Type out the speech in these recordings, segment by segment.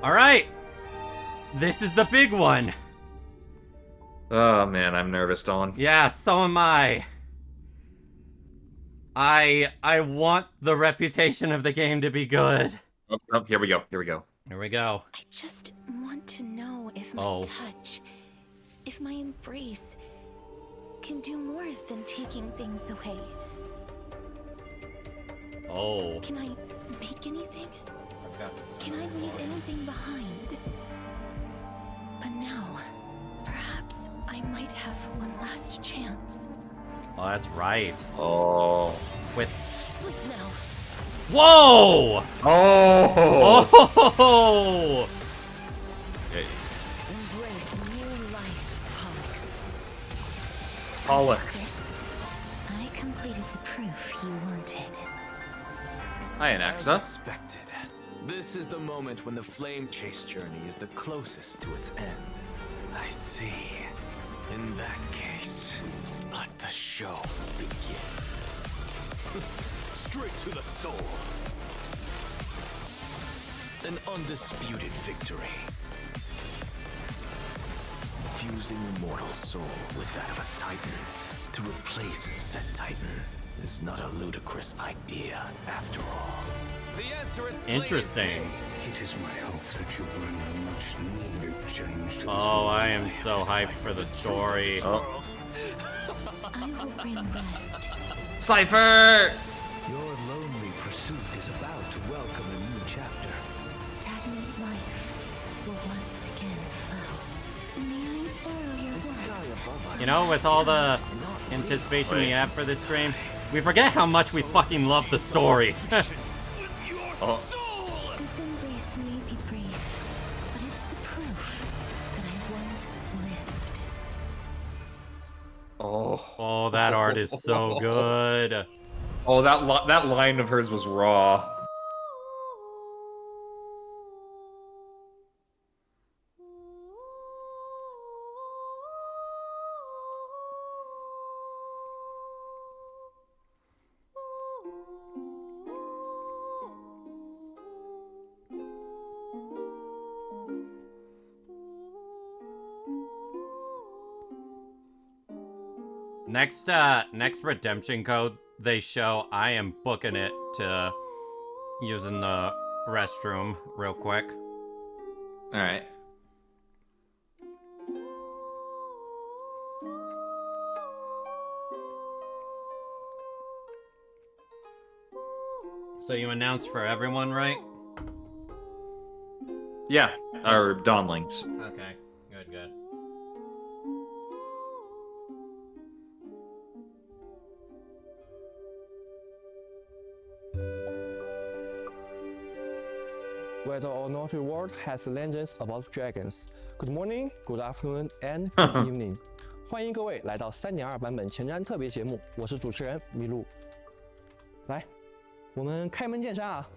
Alright! This is the big one! Oh man, I'm nervous, Dawn. Yeah, so am I. I want the reputation of the game to be good. Oh, here we go. Here we go. Here we go. I just want to know if my touch, if my embrace can do more than taking things away. Oh. Can I make anything? Can I leave anything behind? But now, perhaps I might have one last chance. Oh, that's right. Oh. With... Sleep now. Whoa! Oh! Oh! Embrace new life, Pollux. Pollux. I completed the proof you wanted. Hi, As Anaxa. expected. This is the moment when the flame chase journey is the closest to its end. I see. In that case, let the show begin. Straight to the soul. An undisputed victory. Fusing immortal soul with that of a titan to replace said titan is not a ludicrous idea after all. The answer is interesting. It is my hope that you bring a much needed change to this Oh, world. I am so hyped for the story. Oh. I will bring rest. Cypher! Your lonely pursuit is about to welcome a new chapter. Stagnant life will once again flow. May I borrow your The sky work? above us. You know, with all the anticipation we have for this stream, we forget how much we fucking love the story. Oh. This embrace may be brief, but it's the proof that I once lived. Oh. Oh, that art is so good. Oh, that line of hers was raw. Next redemption code they show, I am booking it to using the restroom real quick. Alright. So you announced for everyone, right? Yeah, or Dawnlings. Okay, good, good. Whether or not your world has legends about dragons. Good morning, good afternoon, and good evening. 欢迎各位来到3.2版本前瞻特别节目，我是主持人麋鹿。来，我们开门见山啊！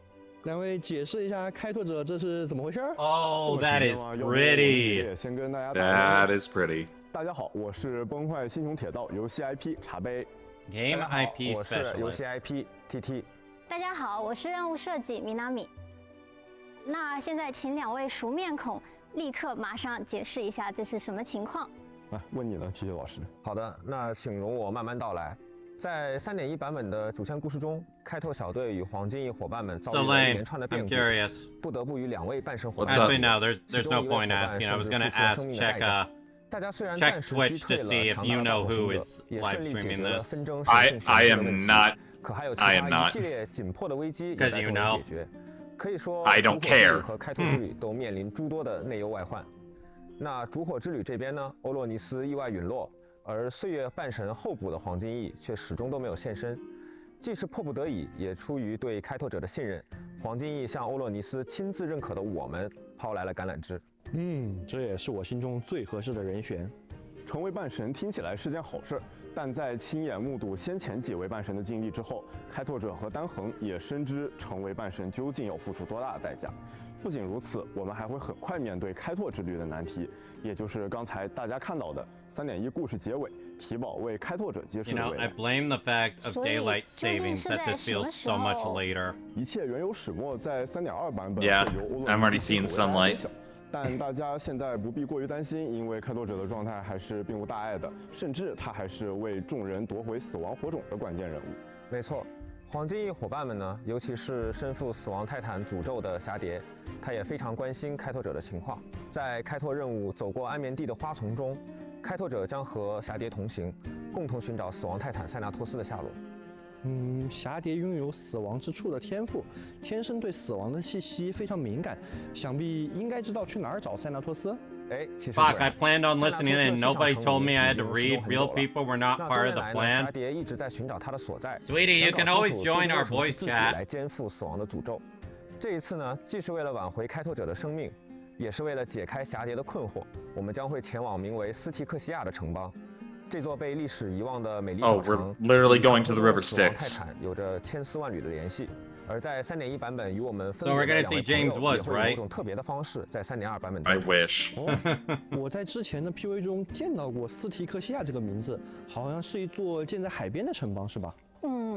两位解释一下开拓者这是怎么回事 Oh, that is pretty. 先跟大家打 That is pretty. 大家好，我是崩坏星穹铁道游戏 IP 茶杯。 Game IP 我是游戏 specialist. IP TT。大家好，我是任务设计米娜米。那现在请两位熟面孔立刻马上解释一下这是什么情况。啊，问你了，TT 老师。好的，那请容我慢慢道来。在3.1版本的主线故事中，开拓小队与黄金翼伙伴们遭 So 遇了一 lame. 连串的变 I'm 故， curious. 不得不与2位半神伙 What's 伴 up? Actually, no. There's no point asking. I was gonna ask check 大家虽然 check 暂时 Twitch 击 to 退了 see if 强 you 大的 know 大火 who 行者 is 也 live 顺利解 streaming 决了 this. 纷争 I 神圣神 am 的问题 not. 可还有其 I am 他 not. 一系列紧迫的危机也 'Cause 在 you 众 know. 人解决。可以说， I don't 烛火之旅 care. 和开拓之旅都面临诸多的内忧外患。那烛火之旅这边呢，欧洛尼斯意外陨落，而岁月半神候补的黄金翼却始终都没有现身。既是迫不得已，也出于对开拓者的信任，黄金翼向欧洛尼斯亲自认可的我们抛来了橄榄枝。这也是我心中最合适的人选。成为半神听起来是件好事，但在亲眼目睹先前几位半神的经历之后，开拓者和丹恒也深知成为半神究竟要付出多大的代价。不仅如此，我们还会很快面对开拓之旅的难题，也就是刚才大家看到的3.1故事结尾，提宝为开拓者揭示 You 的 know, 未 I 来。 blame the fact of 所以 daylight 究竟 savings 是 that 在 this 什么 feels 时 so much 候 later. 一切原有始末在3.2版本 Yeah, 会由欧洛 I'm already 尼斯 seeing 为大家揭 sunlight. 晓。但大家现在不必过于担心，因为开拓者的状态还是并无大碍的，甚至他还是为众人夺回死亡火种的关键人物。没错，黄金翼伙伴们呢，尤其是身负死亡泰坦诅咒的霞蝶，他也非常关心开拓者的情况。在开拓任务走过安眠地的花丛中，开拓者将和霞蝶同行，共同寻找死亡泰坦塞纳托斯的下落。霞蝶拥有死亡之处的天赋，天生对死亡的气息非常敏感，想必应该知道去哪儿找塞纳托斯。哎，其实 Fuck, I planned on listening and nobody told me I had to read. Real people were not 那 part 多 of 年 the 来呢， plan. 霞蝶一直在寻找他的所在。 Sweetie, you 想 can 搞 always 清楚 join 究竟 our 为什么是 voice 自己 chat. 来肩负死亡的诅咒。这一次呢，既是为了挽回开拓者的生命，也是为了解开霞蝶的困惑，我们将会前往名为斯提克西亚的城邦。这座被历史遗忘的美丽小 Oh, 城 we're literally 与 going to the 传说中的 river 死亡泰 Styx. 坦有着千丝万缕的联系。而在3.1版本与我们分 So 别 we're 的 gonna 两位 see 朋友 James Woods, 也会以 right? 某种特别的方式在3.2版本 I 登场。 wish. 我在之前的 PV 中见到过斯提克西亚这个名字，好像是一座建在海边的城邦，是吧？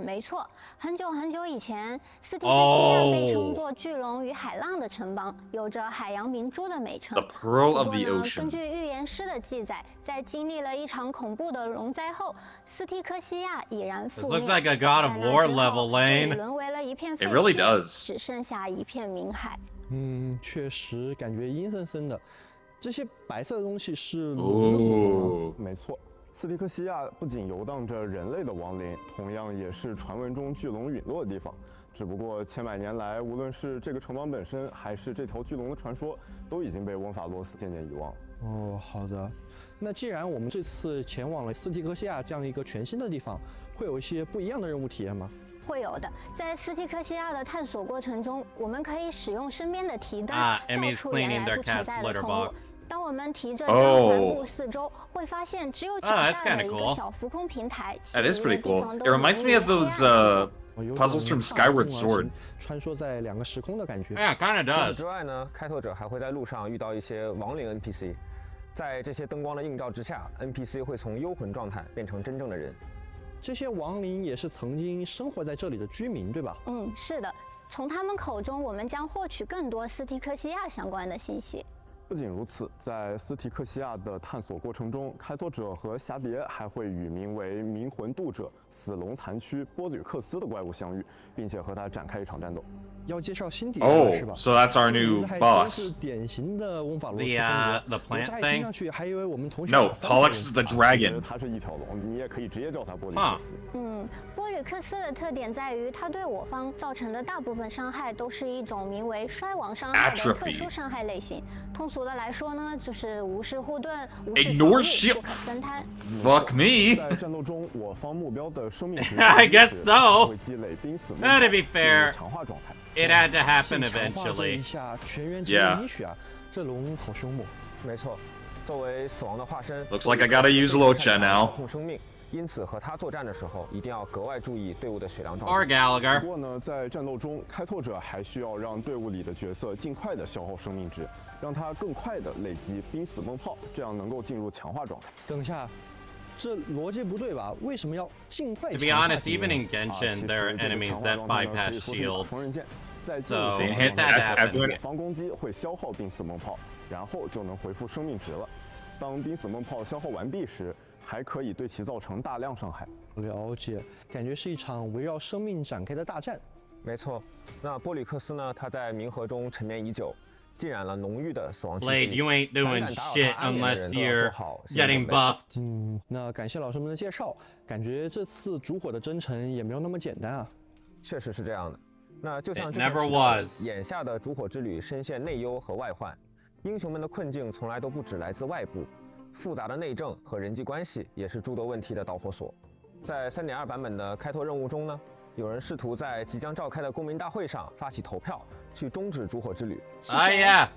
没错，很久很久以前，斯提克西亚被称作巨龙与海浪的城邦，有着海洋明珠的美称。 The Pearl 不 of 过 the 呢， Ocean. 根据预言师的记载，在经历了一场恐怖的龙灾后，斯提克西亚已然 This 覆灭。 looks like a God of 在那 War 之后 level 这里 lane. 沦为了一片 It 废 really 墟， does. 只剩下一片冥海。确实感觉阴森森的。这些白色的东西是龙的骨头吗？没错，斯提克西亚不仅游荡着人类的亡灵，同样也是传闻中巨龙陨落的地方。只不过千百年来，无论是这个城邦本身，还是这条巨龙的传说，都已经被翁法洛斯渐渐遗忘。哦，好的。那既然我们这次前往了斯提克西亚这样一个全新的地方，会有一些不一样的任务体验吗？会有的，在斯提克西亚的探索过程中，我们可以使用身边的提灯 Emmy's 照出原 cleaning 来 their 不存 cat's 在的 litter 通路 box. 当我们提着灯环顾哦四周，会发现只有脚 that's 下的 kinda 一个 cool. 小浮空平台， That is 其余的 pretty 地 cool. 方 It 都 reminds me of 隐于黑 those 暗之中。有 puzzles from 种 Skyward 踏空而 Sword. 行穿梭在两个时空的感觉。 Yeah, kinda 除此 does. 之外呢，开拓者还会在路上遇到一些亡灵 NPC，在这些灯光的映照之下 ，NPC 会从幽魂状态变成真正的人。这些亡灵也是曾经生活在这里的居民，对吧？是的，从他们口中，我们将获取更多斯提克西亚相关的信息。不仅如此，在斯提克西亚的探索过程中，开拓者和霞蝶还会与名为冥魂渡者、死龙残躯波吕克斯的怪物相遇，并且和他展开一场战斗。要介绍新敌人了是吧 Oh, so that's our 这个名 new 字还真是 boss. 典型的翁法罗斯 The 风 the 格。我 plant 乍一 thing. 听上去还以为我们同学 No, 打三个 Pollux is the 其实 dragon. 它是一条龙，你也可以直接叫它波吕克斯。波吕克斯的特点在于，它对我方造成的大部分伤害都是一种名为衰亡伤害的 Atrophy 特殊伤害类型。通俗的来说呢，就是无视护盾、无视 Ignore 防御、 shield 不可分摊。 Fuck me. 在战斗中，我方目标的生命值 I guess so. 会积累濒死 Now, to be 进 fair, 入强化状态。 It had to happen 先强化这一 eventually. 下全员级 Yeah 的医血啊，这龙好凶猛。没错，作为死亡的化身 Looks like I gotta use Locha now. 控生命，因此和他作战的时候一定要格外注意队伍的血量状 Or 态。不 Gallagher. 过呢，在战斗中，开拓者还需要让队伍里的角色尽快的消耗生命值，让他更快的累积濒死梦泡，这样能够进入强化状态。等一下，这逻辑不对吧？为什么要尽快 To be 强化 honest, 敌人 even in 其 Genshin, 实 there are 这个 enemies 强化 that 状态呢可以 bypass 说是一把 shields. 双刃剑，在 So 进入 in 强 his 化 had 状 to 态 happen. 中，我方攻击会消耗濒死梦泡，然后就能恢复生命值了。当濒死梦泡消耗完毕时，还可以对其造成大量伤害。了解，感觉是一场围绕生命展开的大战。没错，那波吕克斯呢？他在冥河中沉眠已久，浸染了浓郁的死亡气 Blade, 息。 you ain't doing 胆敢打扰 shit 他安眠的 unless 人都要 you're 做好心理 getting 准备 buffed. 那感谢老师们的介绍，感觉这次烛火的征程也没有那么简单啊。确实是这样的。那就像 It 之前 never 提到的 was. 眼下的烛火之旅深陷内忧和外患，英雄们的困境从来都不只来自外部，复杂的内政和人际关系也是诸多问题的导火索。在3.2版本的开拓任务中呢，有人试图在即将召开的公民大会上发起投票，去终止烛火之旅。 Oh yeah,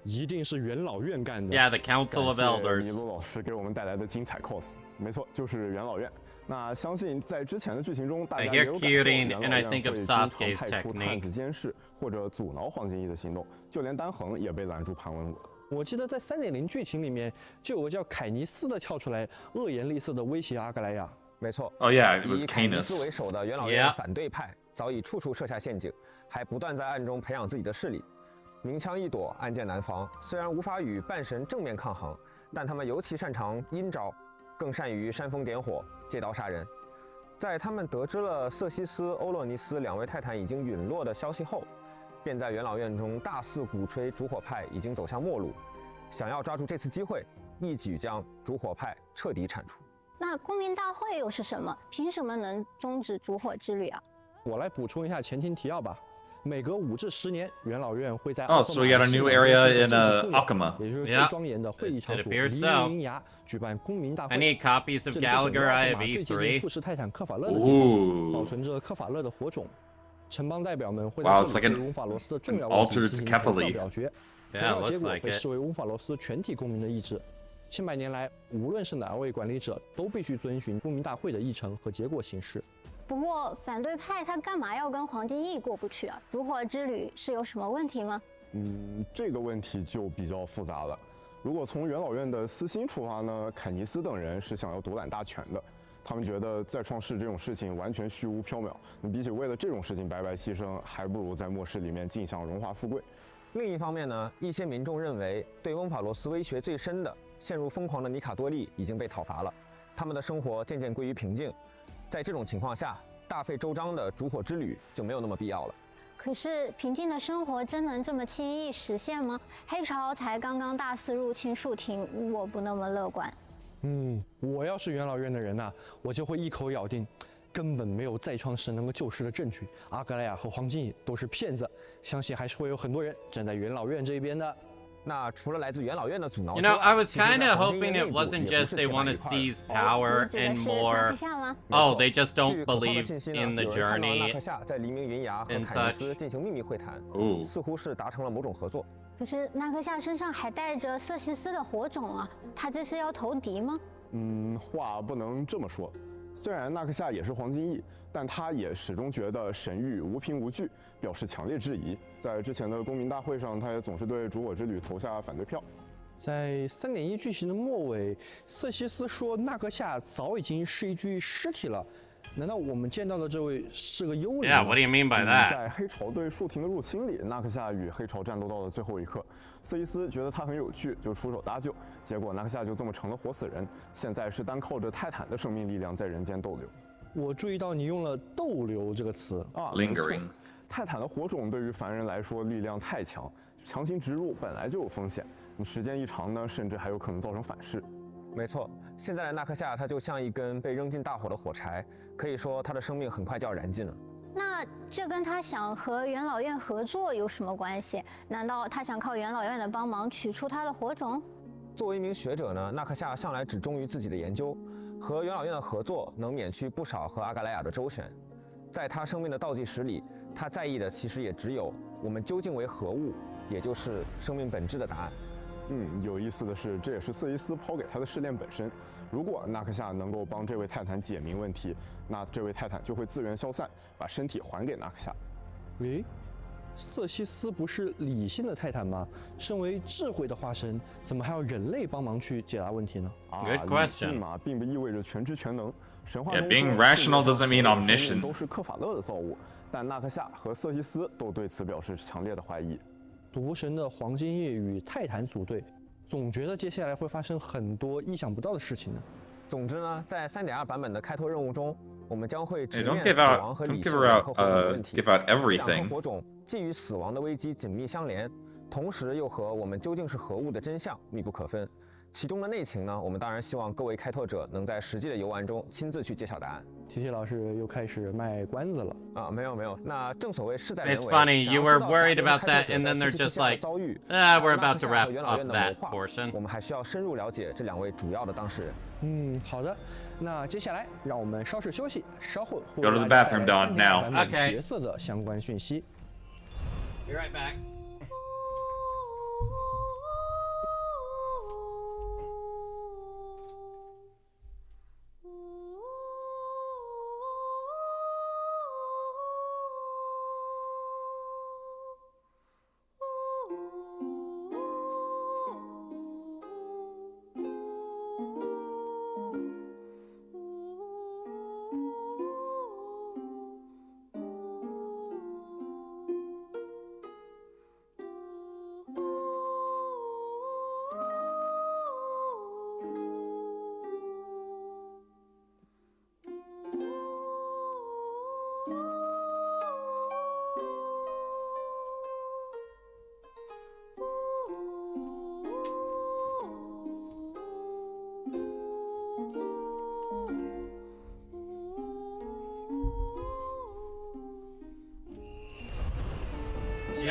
一定是元老院干的。 yeah, the Council of 感谢 Elders. 麋鹿老师给我们带来的精彩 cos。没错，就是元老院。那相信在之前的剧情中，大 I 家 hear 也有感受， cuting, 元 and 老 I 院 think 会 of 经常 Sasuke's 派出探 technique. 子监视或者阻挠黄金翼的行动，就连丹恒也被拦住盘问过。我记得在3.0剧情里面就有个叫凯尼斯的跳出来，恶言厉色的威胁阿格莱亚。没错。 Oh yeah, it 以 was 凯尼斯 Canis. 为首的元老院反对派早已处处设下陷阱，还不断在暗中培养自己的势力。明枪易躲，暗箭难防。虽然无法与半神正面抗衡，但他们尤其擅长阴招，更善于煽风点火、借刀杀人。在他们得知了瑟西斯、欧洛尼斯两位泰坦已经陨落的消息后，便在元老院中大肆鼓吹烛火派已经走向末路，想要抓住这次机会，一举将烛火派彻底铲除。那公民大会又是什么？凭什么能终止烛火之旅啊？我来补充一下前情提要吧。每隔5至10年，元老院会在 Oh, so we got a new area in Akuma. 也就是最 Yeah, 庄严的会议场 it 所 appears 黎 so. 明银崖举办公民大 I 会。need copies of 这里是整个 Gallagher 奥 I 特 have 曼最接近 E3. 富士泰坦科法勒的地方， Ooh. 保存着科法勒的火种。城邦代表们会 Wow, 在 it's 这 like 里对翁法罗斯的重 an 要问题 altered 进行投票 Kefali. 表决，投 Yeah, 票 looks 结果 like 被 it. 视为翁法罗斯全体公民的意志。千百年来，无论是哪位管理者，都必须遵循公民大会的议程和结果行事。不过反对派他干嘛要跟黄金翼过不去啊？烛火之旅是有什么问题吗？这个问题就比较复杂了。如果从元老院的私心出发呢，凯尼斯等人是想要独揽大权的。他们觉得再创世这种事情完全虚无缥缈，比起为了这种事情白白牺牲，还不如在末世里面尽享荣华富贵。另一方面呢，一些民众认为对翁法罗斯威胁最深的、陷入疯狂的尼卡多利已经被讨伐了，他们的生活渐渐归于平静。在这种情况下，大费周章的烛火之旅就没有那么必要了。可是平静的生活真能这么轻易实现吗？黑潮才刚刚大肆入侵树亭，我不那么乐观。我要是元老院的人呐，我就会一口咬定，根本没有再创世能够救世的证据。阿格莱亚和黄金翼都是骗子，相信还是会有很多人站在元老院这一边的。那除了来自元老院的阻挠 You 之 know, 外， I was 其实在 kind of 黄金 hoping 翼 it 内部 wasn't 也不 just 是 they 铁板 want to 一块 seize 你 power 指的 and 是纳 more. 克夏吗？ Oh, they just 据 don't 可靠的 believe 信息呢， in the 有人看到纳 journey. 克夏在黎明云崖和 and 凯尼斯 such. 进行秘密会谈， Ooh. 似乎是达成了某种合作。可是纳克夏身上还带着瑟西斯的火种啊，他这是要投敌吗？话不能这么说。虽然纳克夏也是黄金翼，但他也始终觉得神域无凭无据，表示强烈质疑。在之前的公民大会上，他也总是对烛火之旅投下反对票。在3.1剧情的末尾，瑟西斯说纳克夏早已经是一具尸体了。难道我们见到的这位是个幽灵 Yeah, 吗 what do you mean by that? 在黑潮对树亭的入侵里，纳克夏与黑潮战斗到了最后一刻。瑟伊斯觉得他很有趣，就出手搭救，结果纳克夏就这么成了活死人。现在是单靠着泰坦的生命力量在人间逗留。我注意到你用了“逗留”这个词。没错 Lingering. 泰坦的火种对于凡人来说力量太强，强行植入本来就有风险，你时间一长呢，甚至还有可能造成反噬。没错，现在的纳克夏他就像一根被扔进大火的火柴，可以说他的生命很快就要燃尽了。那这跟他想和元老院合作有什么关系？难道他想靠元老院的帮忙取出他的火种？作为一名学者呢，纳克夏向来只忠于自己的研究，和元老院的合作能免去不少和阿格莱亚的周旋。在他生命的倒计时里，他在意的其实也只有我们究竟为何物，也就是生命本质的答案。有意思的是，这也是瑟伊斯抛给他的试炼本身。如果纳克夏能够帮这位泰坦解明问题，那这位泰坦就会自愿消散，把身体还给纳克夏。诶，瑟西斯不是理性的泰坦吗？身为智慧的化身，怎么还要人类帮忙去解答问题呢？ Good 理 question. 性嘛，并不意味着全知全能。神话 Yeah, 中 being 说 rational 世界上 doesn't mean 所有的生 omniscient. 命都是科法勒的造物，但纳克夏和瑟西斯都对此表示强烈的怀疑。毒神的黄金翼与泰坦组队，总觉得接下来会发生很多意想不到的事情呢。总之呢，在3.2版本的开拓任务中，我们将会直 Hey, don't 面 give 死 out- 亡和 don't 理 give 性 her 两 out, 颗火种的问题。 give out 这两 everything. 颗火种既与死亡的危机紧密相连，同时又和我们究竟是何物的真相密不可分。其中的内情呢，我们当然希望各位开拓者能在实际的游玩中亲自去揭晓答案。TT 老师又开始卖关子了。没有。那正所谓事在人 It's 为。 funny, 想 you 要 were 知道 worried 下 about 开拓 that, 者 and 在 then 西 they're 皮克 just 西亚的 like, 遭遇 we're 纳 about 克 to 夏 wrap 和元老 up 院的谋 that 划 portion. 我们还需要深入了解这两位主要的当事人。好的，那接下来让我们稍事休息，稍后会 Go to the 为大家 bathroom, 带来 Don, 3.2 now. 版本 Okay. 角色的相关讯息。 Be right back.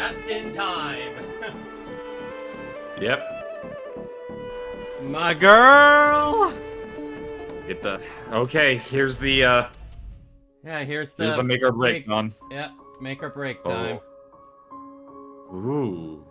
Just in time. Yep. My girl. Get the. Okay, here's the. Yeah, here's the make or break on. Yeah, make or break time. Ooh.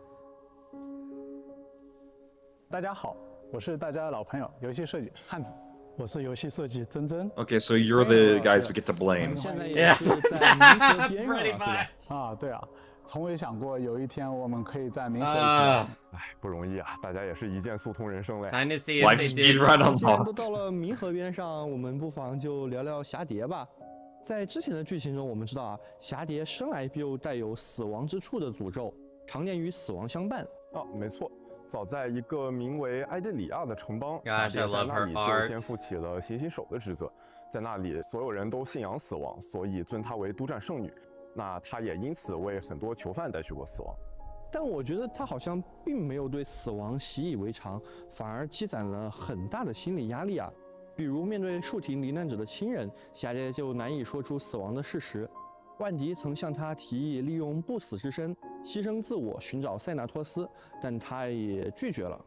大家好，我是大家的老朋友，游戏设计汉子。我是游戏设计真真。Okay, so you're the guys we get to blame. 现在也是在冥河边 Pretty 上了，对吧？啊，对啊，从未想过有一天我们可以在冥河一起玩。哎，不容易啊，大家也是一键速通人生嘞。Time to see if Live they speed did. run 既然都 unlocked. 到了冥河边上，我们不妨就聊聊侠蝶吧。在之前的剧情中，我们知道啊，侠蝶生来就带有死亡之处的诅咒，常年与死亡相伴。啊，没错。早在一个名为埃德里亚的城邦， Gosh, 侠 I 蝶在 love 那 her 里就 art. 肩负起了行星手的职责。在那里，所有人都信仰死亡，所以尊她为督战圣女。那她也因此为很多囚犯带去过死亡。但我觉得他好像并没有对死亡习以为常，反而积攒了很大的心理压力啊。比如面对数体罹难者的亲人，侠蝶就难以说出死亡的事实。万迪曾向他提议利用不死之身牺牲自我寻找塞纳托斯，但他也拒绝了。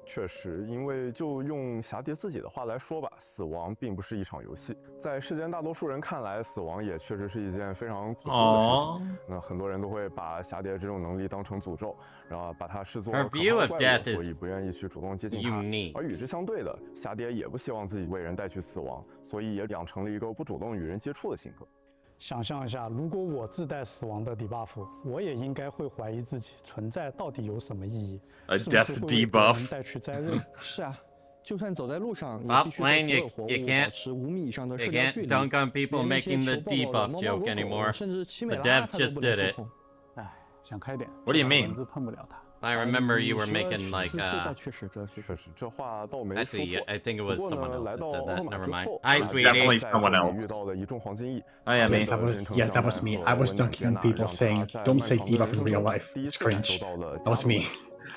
确实，因为就用侠蝶自己的话来说吧，死亡并不是一场游戏，在世间大多数人看来，死亡也确实是一件非常恐怖的事情。那很多人都会把侠蝶这种能力当成诅咒，然后把它视作可 Her 怕 view 的 of 怪 death 物，所以不愿意去主动接近它。 unique. 而与之相对的，侠蝶也不希望自己为人带去死亡，所以也养成了一个不主动与人接触的性格。想象一下，如果我自带死亡的 debuff， 我也应该会怀疑自己存在到底有什么意义。 A 是不 death 是会为别 debuff 人带去灾厄？是啊，就算走在路上，也 Well, 必须和 Lane, 所有活 you 物 can't- 保持5米以上的 They 社交 can't 距离。 dunk on people 连那些 making the 求抱抱的 debuff 猫猫 joke 狗狗 anymore. 甚至奇美 The 拉 devs 他都 just 不能 did 触 it. 碰。哎，想开点。 What do you 这把 mean？ 蚊子碰不了它。 I remember you were 你说 making like 这倒确实，这确实。确实，这话倒没说 Actually, 错。 I think it was 不过 someone 呢， else 来 that 到 said 奥 that. 特玛 Never 之 mind. 后 Hi, Definitely sweetie. 在 someone 这里 else. 遇到了一众黄金翼。 I am me. Yes, that was me. I was dunking on people saying, "Don't say debuff in real life. 第一 It's 次感 cringe." 受到了 That was 加入 me.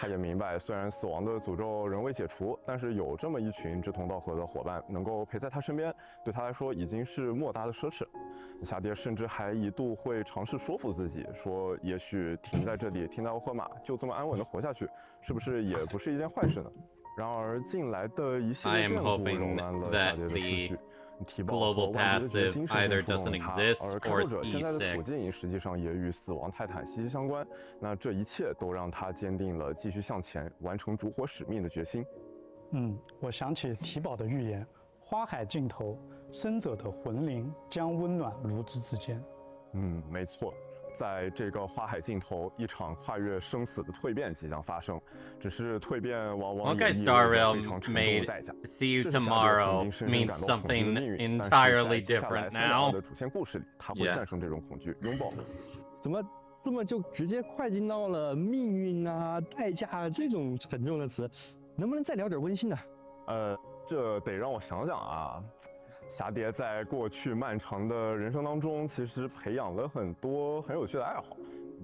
他也明白，虽然死亡的诅咒仍未解除，但是有这么一群志同道合的伙伴能够陪在他身边，对他来说已经是莫大的奢侈。侠蝶甚至还一度会尝试说服自己，说也许停在这里，停在欧赫玛，就这么安稳的活下去，是不是也不是一件坏事呢？然而近来的一系 I 列 am 变故 hoping 扰乱了 that 侠蝶的思绪。 the 提报和 global 万迪的决 passive 心 either 深深触动 doesn't 了他， exist 而开 or 拓 it's 者现在的处 E6. 境实际上也与死亡泰坦息息相关。那这一切都让他坚定了继续向前、完成烛火使命的决心。我想起提宝的预言：花海尽头，生者的魂灵将温暖如之之间。没错。 在这个花海尽头，一场跨越生死的蜕变即将发生。只是蜕变往往也 Honkai 意 Star 味着 Realm 非常沉重的 made 代价。 See you 这是侠蝶曾 tomorrow 经深深 means 感到恐惧的 something 命运，但是在 entirely 接下来 different 3 now. 的主线故事里，他会 Yeah. 战胜这种恐惧，拥抱。怎么这么就直接快进到了命运啊、代价啊这种沉重的词？能不能再聊点温馨的？这得让我想想啊。侠蝶在过去漫长的人生当中，其实培养了很多很有趣的爱好。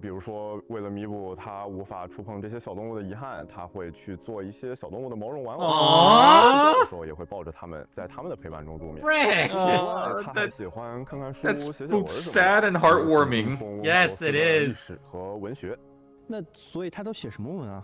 比如说，为了弥补他无法触碰这些小动物的遗憾，他会去做一些小动物的毛绒玩偶。有时候也会抱着它们，在他们的陪伴中入眠。 Frick! 此外，他还喜欢看看书、写 That's 写文 both 什么 sad 的。 and heartwarming. Yes, it is. 历史和文学。那所以他都写什么文啊？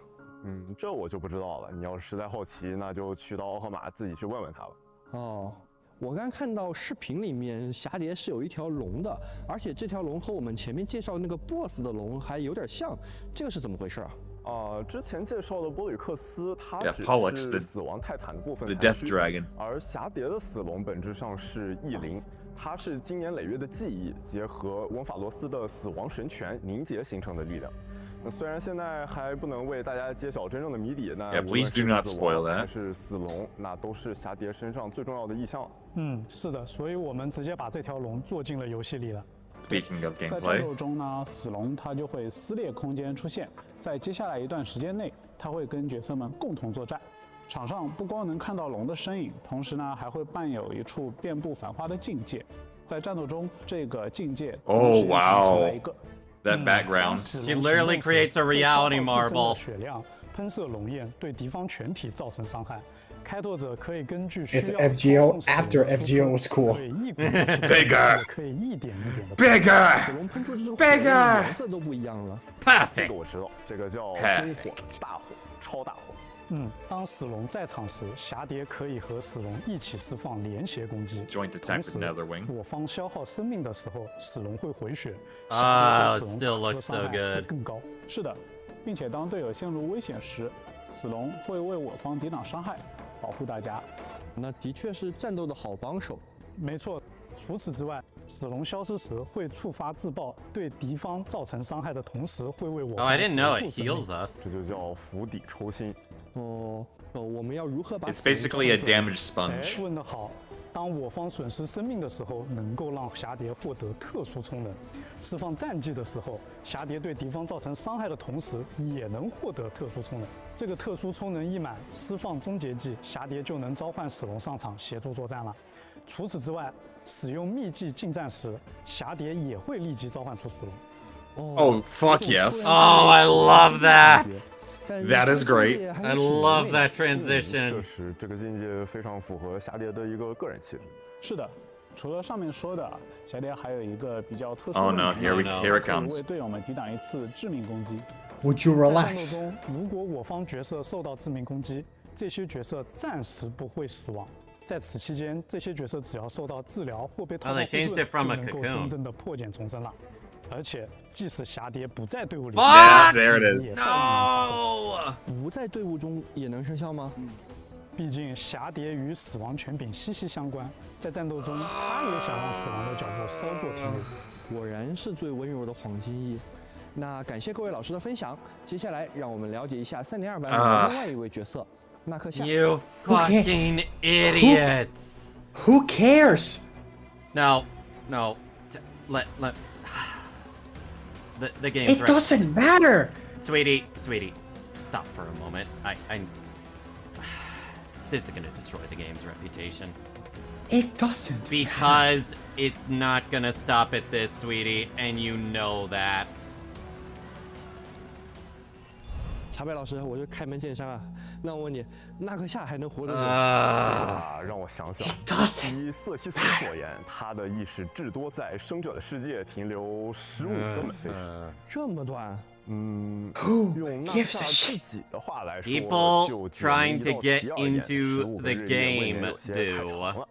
这我就不知道了。你要是实在好奇，那就去到奥赫玛自己去问问他吧。哦，我刚看到视频里面侠蝶是有一条龙的，而且这条龙和我们前面介绍那个 BOSS 的龙还有点像，这个是怎么回事啊？之前介绍的波吕克斯，它 Yeah, 只 Pollux, 是 the- 死亡泰坦的部分 The 残 Death 躯 Dragon. 而侠蝶的死龙本质上是异灵，它是经年累月的记忆结合翁法罗斯的死亡神权凝结形成的力量。那虽然现在还不能为大家揭晓真正的谜底，那 Yeah, 无论 please 是 do not 死 spoil 亡 that. 还是死龙，那都是侠蝶身上最重要的意象。是的，所以我们直接把这条龙做进了游戏里了。 Speaking of 在战 gameplay. 斗中呢，死龙它就会撕裂空间出现，在接下来一段时间内，它会跟角色们共同作战。场上不光能看到龙的身影，同时呢还会伴有一处遍布繁花的境界。在战斗中，这个境界 Oh, wow. 存在一个 That background. She literally creates a reality marble. 血量喷射龙焰对敌方全体造成伤害。开拓者可以根据需 It's 要 FGO after FGO was cool. 可以一鼓作气地 Bigger 也可以一点一点的 Bigger 子龙喷出之后， Bigger 颜色都不一样了。这 Perfect. 个我知道，这个叫 Perfect 中火、大火、超大火。当死龙在场时，侠蝶可以和死龙一起释放连携攻击。 Joint attack 同 with 时 Netherwing 我方消耗生命的时候，死龙会回血， Ah, 侠蝶对 it 死 still 龙打 looks 出的 so 伤害会 good. 更高。是的，并且当队友陷入危险时，死龙会为我方抵挡伤害，保护大家。那的确是战斗的好帮手。没错，除此之外，死龙消失时会触发自爆，对敌方造成伤害的同时，会为我 Oh, 方 I didn't know 回 it 复生命 heals us. 这就叫釜底抽薪。我们要如何把 It's basically a damage sponge. 问得好。当我方损失生命的时候，能够让侠蝶获得特殊充能；释放战技的时候，侠蝶对敌方造成伤害的同时，也能获得特殊充能。这个特殊充能一满，释放终结技，侠蝶就能召唤死龙上场协助作战了。除此之外，使用秘技近战时，侠蝶也会立即召唤出死龙。Oh, fuck yes. Oh, I love that. That is great. I love that 确 transition. 实，这个境界非常符合侠蝶的一个个人气质。是的，除了上面说的，侠蝶还有一个比较特殊的 Oh 能 no, 力 here it 可以 comes. 为队友们抵挡一次致命攻击。 Would you 在战斗 relax? 中，如果我方角色受到致命攻击，这些角色暂时不会死亡。在此期间，这些角色只要受到治疗或被套 Oh, 到 they changed it 护盾， from 就 a 能够 cocoon. 真正的破茧重生了。而且，即使侠蝶不在队伍里， Fuck! There it is. 也照样能发动。 No. 不在队伍中也能生效吗？毕竟侠蝶与死亡权柄息息相关，在战斗中，他也想让死亡的脚步稍作停留。果然是最温柔的黄金翼。那感谢各位老师的分享，接下来让我们了解一下3.2版的另外一位角色纳克夏。 You fucking idiots. Who cares? No. Let. The game's It right. doesn't matter. Sweetie, stop for a moment. I. This is gonna destroy the game's reputation. It doesn't. Because it's not gonna stop at this, sweetie, and you know that. 茶杯老师，我就开门见山啊。那我问你，纳克夏还能活得久？让我想想。 doesn't 依瑟西斯所言，他的意识至多在生者的世界停留15个门飞时。这么短？用纳夏自己的话来说， People 就 trying to get 9年 into 15 the 日夜未免 game 有些太长 do. 了。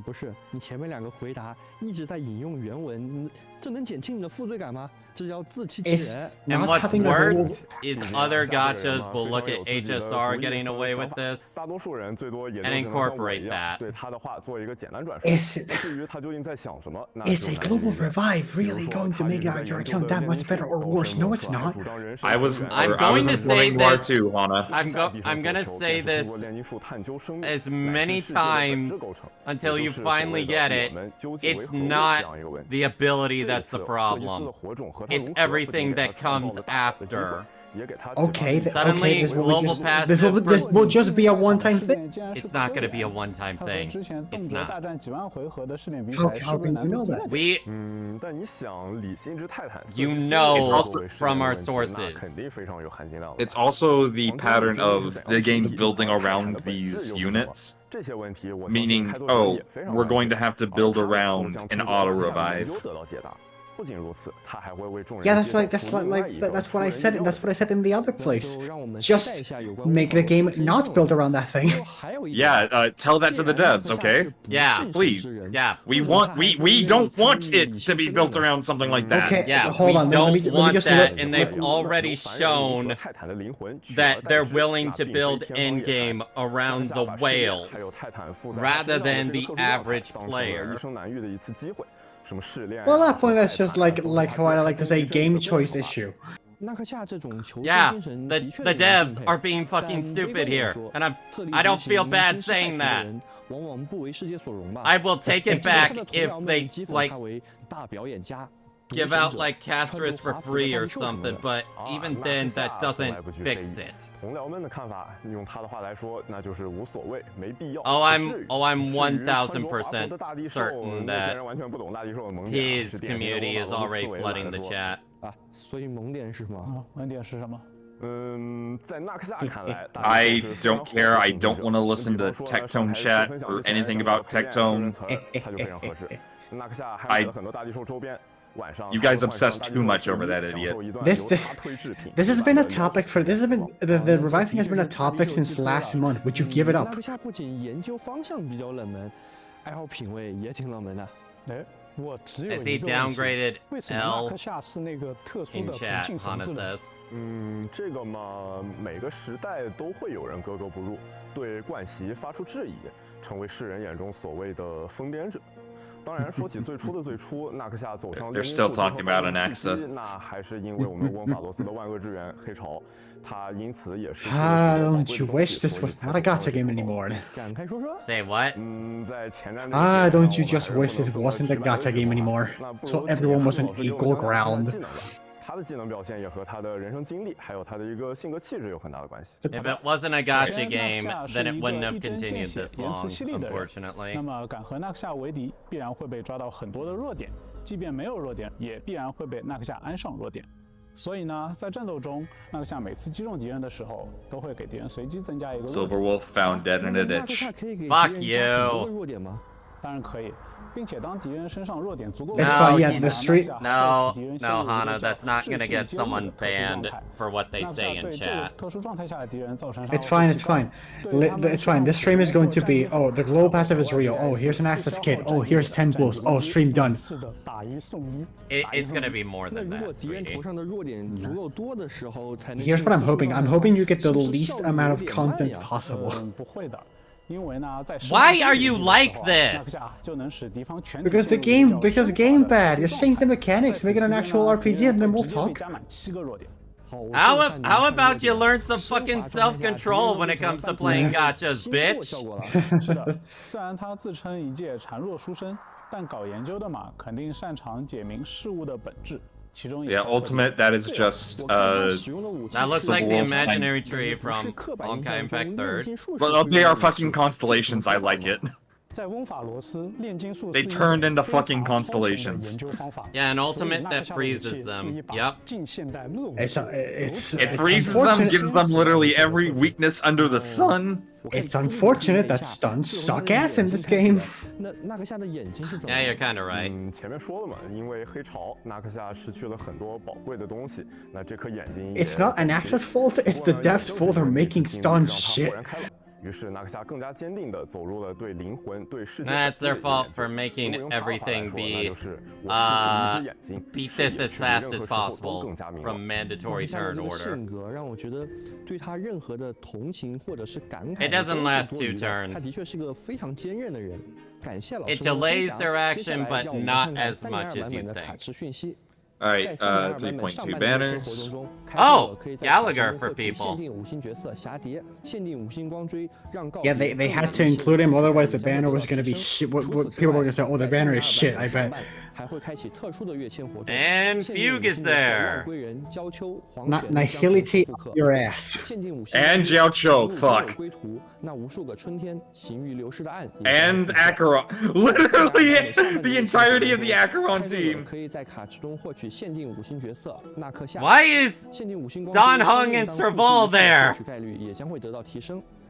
不是，你前面2个回答一直在引用原文，这能减轻你的负罪感吗？这叫自欺欺人。 And Not what's having a worse rule- is other gachas will look at HSR getting away with 大 this 多数人最多也 and 就只能像我 incorporate 一样 that. 对他的话做一个简单转述。 Is it- 至于他究竟在想什么，那 Is 就 a 难以 global 理解 revive 比如 really 说 going to 他 make 一直在 your 研究 account 的 that 炼 much 金 better 术 or 都 worse? 是 No, 诺 it's 斯还 not. 主张人生 I was 是源 I'm 源 going I to was say running war this too, Hana. I'm gonna say 便是 this 炼金术探究生命 as 乃 many 是世界的本质 times 构成 until 也 you 就是所谓 finally 的 get 我 it. 们究竟为 It's 何物这 not 样一个问题。 the ability 这 that's 次 the 瑟西斯的 problem. 火种和他 It's 如何不仅 everything 给 that 他创造 comes 了大好的机会 after. 也给他 Okay, 启发 Suddenly, okay, this will global just, passive this will just be a one-time 试 thing. 炼竟然是 It's not 可 gonna 以 be a 的 one-time 它和 thing. 之前动 It's 辄大 not. 战几万回合的试炼比 How- 赛是 how 不是 can 难 you 度 know 低 that? 了点？ We 但你想，理性之泰坦， You 瑟西斯 know 作为试炼 from 的 our 问题那 sources. 肯定非常有含金量的。 It's also the 黄金 pattern 究竟 of 是怎 the 样 game 处理 building 泰坦 around 的本质 these 又是什么 units. 这些问题，我相信 Meaning, 开拓者 oh, 也非常 we're 关心 going to have to 而 build 他也 around 将 an 通过 auto 各项研 revive. 究得到解答。不仅如此，他还会为众人 Yeah, that's 介绍 like 出另外一个 that's what I 出 said. 人意 That's 料 what I said in the other 那 place. 就让我们期待一 Just 下有关 make the game 无法 not 实 built 现 around that 最 thing. 后还有一 Yeah, 点 tell that to the 既然 devs, 纳克夏 okay? 是不 Yeah, 信神 please. 之人 yeah. We 为什么 want 他 we 还不 we 愿意 don't 参 want 与 it 理 to 性 be 生 built 命呢 around something like that. Okay, Yeah, hold we on. don't let me want just that, look. and they've 由 already 凡人和 shown 泰坦的灵魂取而 that 代 they're 之 willing 那 to 并非 build 天方夜谭 endgame around 当 the 下把试炼 whales 还有泰坦附在 rather 他身上的 than 这个 the 特殊状态 average 当成了 player. 一生难遇的一次机会。什么试炼 Well, 呀 at that point, 什么 that's 泰 just 坦 like 都是 like 他 how I 自己 like to 根 say 据这个 game 的 choice 做法 issue. 纳克夏这种求 Yeah, 生精神 the 的确 the 令人 devs 敬 are 佩 being 但 fucking 微 stupid 观地 here, 说 and特立 I 独 don't 行 feel bad 惊世骇 saying 俗的 that. 人往往不为世界所容吧。 I will take it 他 back 的同 if 僚们 they 讥讽 like 他为大表演家。 give 独 out 行者 like 穿 Castris 着 for 华服的 free 半 or 袖什么 something, 的 but 啊 even 纳 then 克 that 夏从 doesn't 来不惧 fix 非议 it. 同僚们的看法，用他的话来说，那就是无所谓，没必要。 Oh, 不 I'm 至于 oh, I'm 至于穿着华服 1000% 的大地兽 certain 陌生 that 人完全不懂大地兽的萌点 his 是典型的 community 罗 is 马罗斯 already 思维 flooding 来 the 说 chat. 啊，所以萌点是什么？问点是什么？在纳克夏看来 I don't care. I don't want to listen to Tectone chat or anything about Tectone. 它就非常合适。纳克夏还有很多大地兽周边。 You guys obsess too much over that idiot. This has been a topic for the reviving has been a topic since last month. Would you give it up? 纳克夏不仅研究方向比较冷门，爱好品味也挺冷门的。哎，我只有 Is 一 he 个问题， downgraded 为什么纳 L 克夏是那个特殊 in 的不 chat? 敬神 Hana 字呢？ says. 这个嘛，每个时代都会有人格格不入，对惯习发出质疑，成为世人眼中所谓的疯癫者。 当然，说起最初的最初，纳克夏走上炼金术之后的契机，那还是因为我们翁法罗斯的万恶之源黑潮，他因此也是。Don't you wish this was not a gacha game anymore? 展开说说。Say what? 在前瞻。Don't you just wish this wasn't a gacha game anymore? So everyone was on equal ground. 他的技能表现也和他的人生经历，还有他的一个性格气质有很大的关系。 If it wasn't a gacha game, then it wouldn't have continued this long, unfortunately. 那么敢和纳克夏为敌，必然会被抓到很多的弱点，即便没有弱点，也必然会被纳克夏安上弱点。所以呢，在战斗中，纳克夏每次击中敌人的时候，都会给敌人随机增加一个弱点。 Silverwolf found dead in a ditch. Fuck you. 当然可以。 并且当敌人身上弱点足够 No, no, Hana, that's not gonna get someone banned for what they say in chat. It's fine, it's fine. It's fine. This stream is going to be, oh, the glow passive is real. Oh, here's an access kit. Oh, here's 10 bulls. Oh, stream done. It's gonna be more than that, sweetie. Here's what I'm hoping. I'm hoping you get the least amount of content possible. Why are you like this? Because game bad. Just change the mechanics, make it an actual RPG, and then we'll talk. How about you learn some fucking self-control when it comes to playing gachas, bitch? 是的，虽然他自称一介孱弱书生，但搞研究的嘛，肯定擅长解明事物的本质。 Yeah, ultimate, that is just, that looks like the imaginary tree from Honkai Impact 3rd. Well, they are fucking constellations, I like it. 在翁法罗斯，炼金术 They turned into fucking constellations. Yeah, an ultimate that freezes them. Yep. It freezes them, gives them literally every weakness under the sun. It's unfortunate that stuns suck ass in this game. Yeah, you're kind of right. 前面说了嘛，因为黑潮，纳克夏失去了很多宝贵的东西。那这颗眼睛。It's not an access fault. It's the devs' fault. They're making stuns shit. 于是纳克夏更加坚定地走入了对灵魂、对世界。That's their fault for making everything be beat this as fast as possible from mandatory turn order. It doesn't last 2 turns. It delays their action, but not as much as you'd think. Alright, 3.2 banners. Oh, Gallagher for people. Yeah, they had to include him, otherwise the banner was gonna be shit. What people were gonna say, oh, the banner is shit, I bet. And Fugue is there. Not Nihility your ass. And Jiaoqiu, fuck. And Acheron. Literally the entirety of the Acheron team. Why is Don Hung and Serval there?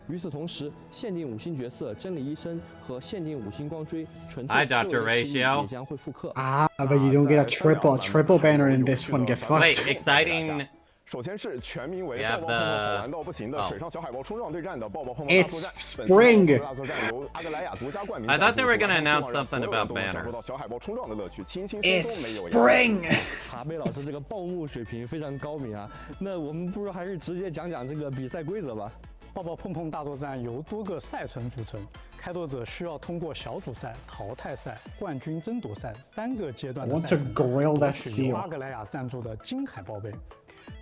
与此同时，限定5星角色真理医生和限定5星光锥纯粹 Hi, Dr. Ratio. 也将会复刻。But you don't get a triple banner in this one. Get fucked. Wait, exciting. 首先是全名为 We 抱 have 抱 the- 碰碰好玩到不行的水上小海豹冲撞对战的抱抱碰碰 It's 大作战。 spring. 大作战由阿格莱亚独家冠名。 I thought they were gonna announce something about 享 banners. 受到小海豹冲撞的乐趣，轻轻松 It's 松没有压力。 spring. 茶杯老师这个报幕水平非常高明啊，那我们不如还是直接讲讲这个比赛规则吧。抱抱碰碰大作战由多个赛程组成，开拓者需要通过小组赛、淘汰赛、冠军争夺赛3个阶段的赛程，夺取由阿格莱亚赞助的金海报杯。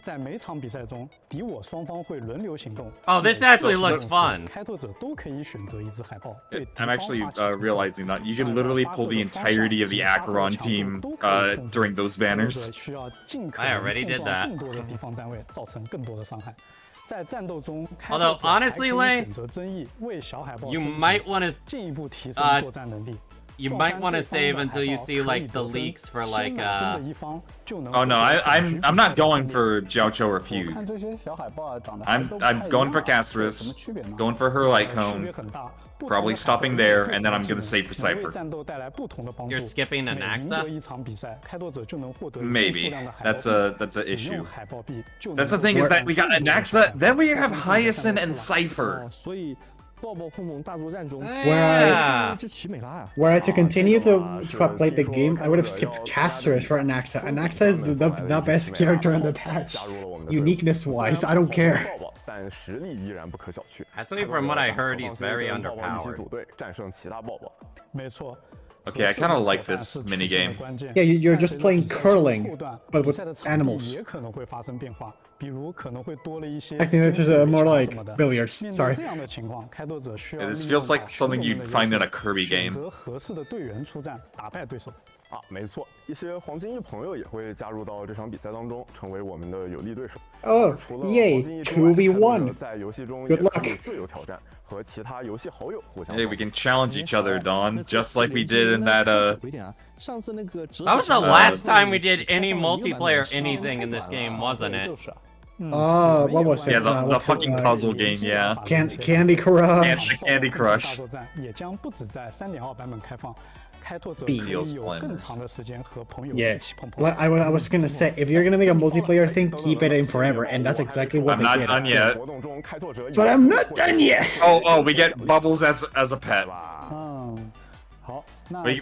在每场比赛中，敌我双方会轮流行动。 Oh, this actually looks fun. 开拓者都可以选择一只海豹。 I'm actually realizing that you can literally pull the entirety of the Acheron team during those banners. 需要尽可 I 能 already 碰 did 撞 that. 更多的敌方单位，造成更多的伤害。在战斗中， Although, honestly, Lane, 选择争议，为小海豹 you might want to 进一步提升作战能力。you might want to save until you see like the leaks for like Oh no, I'm not going for Jiaoqiu or Feud. I'm going for Castris, going for her light cone, probably stopping there, and then I'm gonna save for Cypher. You're skipping Anaxa? Maybe. That's an issue. That's the thing, is that we got Anaxa, then we have Hyacinth and Cypher. Where to continue to play the game, I would have skipped Castris for Anaxa. Anaxa is the best character in the patch, uniqueness-wise. I don't care. Actually, from what I heard, he's very underpowered. Okay, I kind of like this minigame. Yeah, you're just playing curling, but with animals. I think this is more like billiards. Sorry. Yeah, this feels like something you'd find in a Kirby game. 啊，没错，一些黄金翼朋友也会加入到这场比赛当中，成为我们的有力对手。 Oh, yay! 2v1. 在游戏中 Good luck. 自由挑战，和其他游戏好友互相。 Hey, we can challenge each other, Dawn, just like we did in that That was the last time we did any multiplayer anything in this game, wasn't it? What was it? Yeah, the fucking puzzle game, yeah. Candy Crush. Candy Crush. 也将不止在 3.2 版本开放。 开拓者可 B 以有更长的时间和朋友一 Yeah, 起碰碰。 I was gonna say, if you're gonna make a multiplayer thing, keep it in forever, and that's exactly what I'm they not did. done yet. But I'm not done yet. Oh, we get Bubbles as a pet. 好，那 We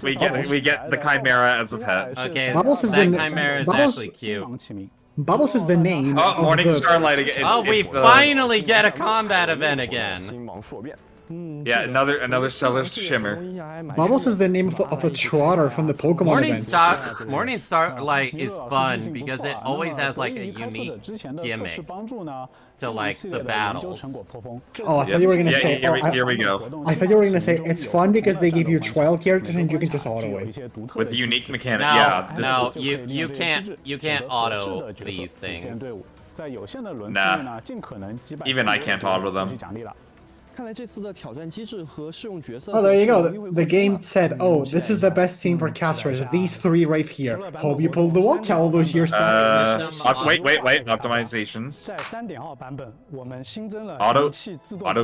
get the Chimera as a pet. Okay, Bubbles is that the- Chimera is Bubbles- actually cute. Bubbles is the name. Oh, of Morning the- Starlight again. Oh, we finally get a combat event again. Yeah, another Stellar Shimmer. Bubbles is the name of a trotter from the Pokemon event. Morning Starlight is fun because it always has like a unique gimmick to like the battles. Oh, I thought you were gonna say. Here we go. I thought you were gonna say it's fun because they give you trial characters and you can just auto it. With unique mechanic, No, yeah. no, you can't auto these things. Nah, even I can't auto them. Oh, there you go. The game said, "Oh, this is the best team for casters. These three right here. Hope you pulled the watch all those years back." Wait. Optimizations. 在 3.2 版本，我们新增了 Auto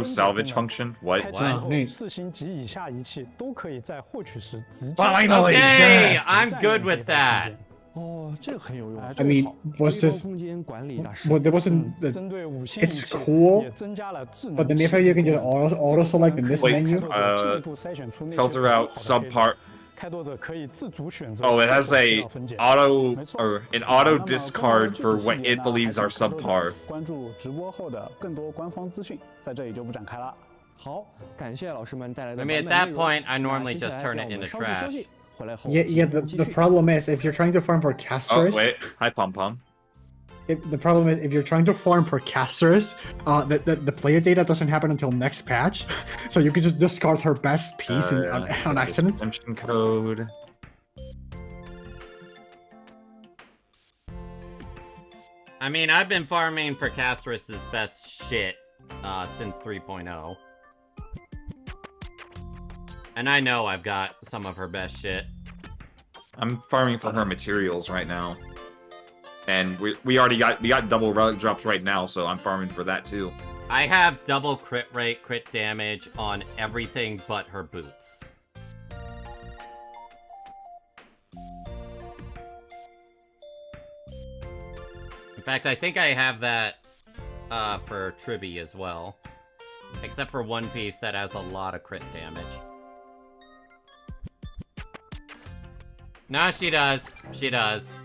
salvage function. What? 开机后4星及以下仪器都可以在获取时直接。 Finally, Okay, yes. I'm good with that. I mean, was this? Well, there wasn't. 针对5星仪 It's 器 cool, 也增加了智能 but then if you can just auto select in this Wait, menu. 进一步筛选出那些 Filter out 好的 subpart. 开拓者可以自主选择 Oh, it has 是否需 a 要分解 an auto discard for what it believes are subpar. 关注直播后的更多官方资讯，在这里就不展开了。 好，感谢老师们带来的 I mean, at that point, I normally just turn it into trash. Yeah. The problem is if you're trying to farm for Oh, casters. wait. Hi, Pom Pom. The problem is if you're trying to farm for casters, the player data doesn't happen until next patch, so you can just discard her best piece on accident. Exemption code. I mean, I've been farming for Castris's best shit since 3.0. And I know I've got some of her best shit. I'm farming for her materials right now. And we got double relic drops right now, so I'm farming for that too. I have double crit rate, crit damage on everything but her boots. In fact, I think I have that for Tribby as well. Except for one piece that has a lot of crit damage. No, she does. She does.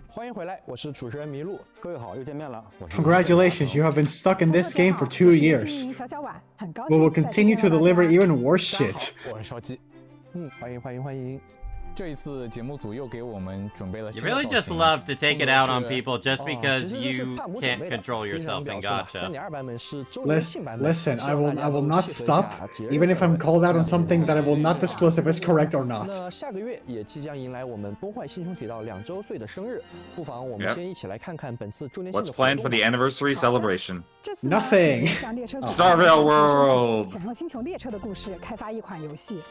欢迎回来，我是主持人麋鹿。各位好，又见面了。 Congratulations, you have been stuck in this game for 2 years. We will continue to deliver even worse shit. 我是烧鸡。欢迎。 这一次节目组又给我们准备了 You really just love to take it out on people just because you can't control yourself in gacha. Listen, I will not stop, even if I'm called out on something that I will not disclose if it's correct or not. 那下个月也即将迎来我们崩坏星穹铁道2周岁的生日，不妨我们先一起来看看本次周年庆的 What's 活动 planned for the anniversary celebration? Nothing. Starville World. 想用星穹列车的故事开发一款游戏。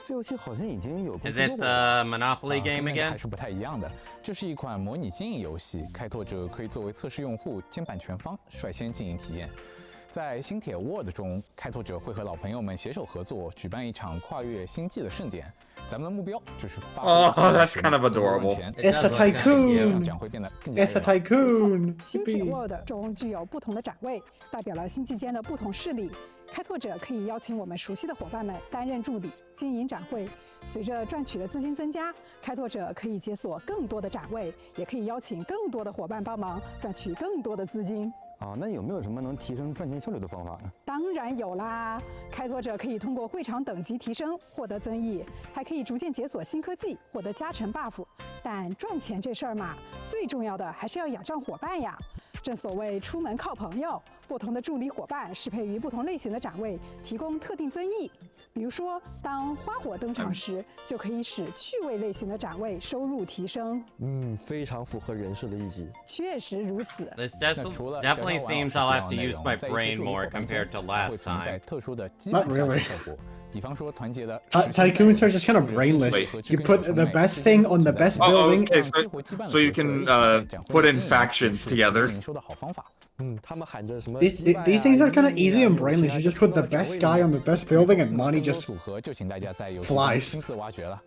这游戏好像已经有。 Is it the Monopoly game again? 还是不太一样的。这是一款模拟经营游戏，开拓者可以作为测试用户兼版权方，率先进行体验。在星铁 World 中，开拓者会和老朋友们携手合作，举办一场跨越星际的盛典。咱们的目标就是发挥 that's kind of adorable. It's a tycoon. 展会变得更 It's a tycoon. 星铁 World 中具有不同的展位，代表了星际间的不同势力。开拓者可以邀请我们熟悉的伙伴们担任助理，经营展会。随着赚取的资金增加，开拓者可以解锁更多的展位，也可以邀请更多的伙伴帮忙，赚取更多的资金。那有没有什么能提升赚钱效率的方法呢？当然有啦！开拓者可以通过会场等级提升获得增益，还可以逐渐解锁新科技，获得加成 buff。但赚钱这事儿嘛，最重要的还是要仰仗伙伴呀。正所谓出门靠朋友，不同的助理伙伴适配于不同类型的展位，提供特定增益。比如说，当花火登场时，就可以使趣味类型的展位收入提升。非常符合人设的一集。确实如此。 This definitely seems I'll have to use my brain more compared to last time. 特殊的基 Not 本上 really. 效果。比方说团结的 Tycoons are just kind of brainless. You put the best thing on the best building. Okay, so you can put in factions together. 说的好方法。他们喊着什么 These things are kind of easy and brainless. You just put the best guy on the best building and money just 组合就请大家在游戏中 flies. 亲自挖掘了。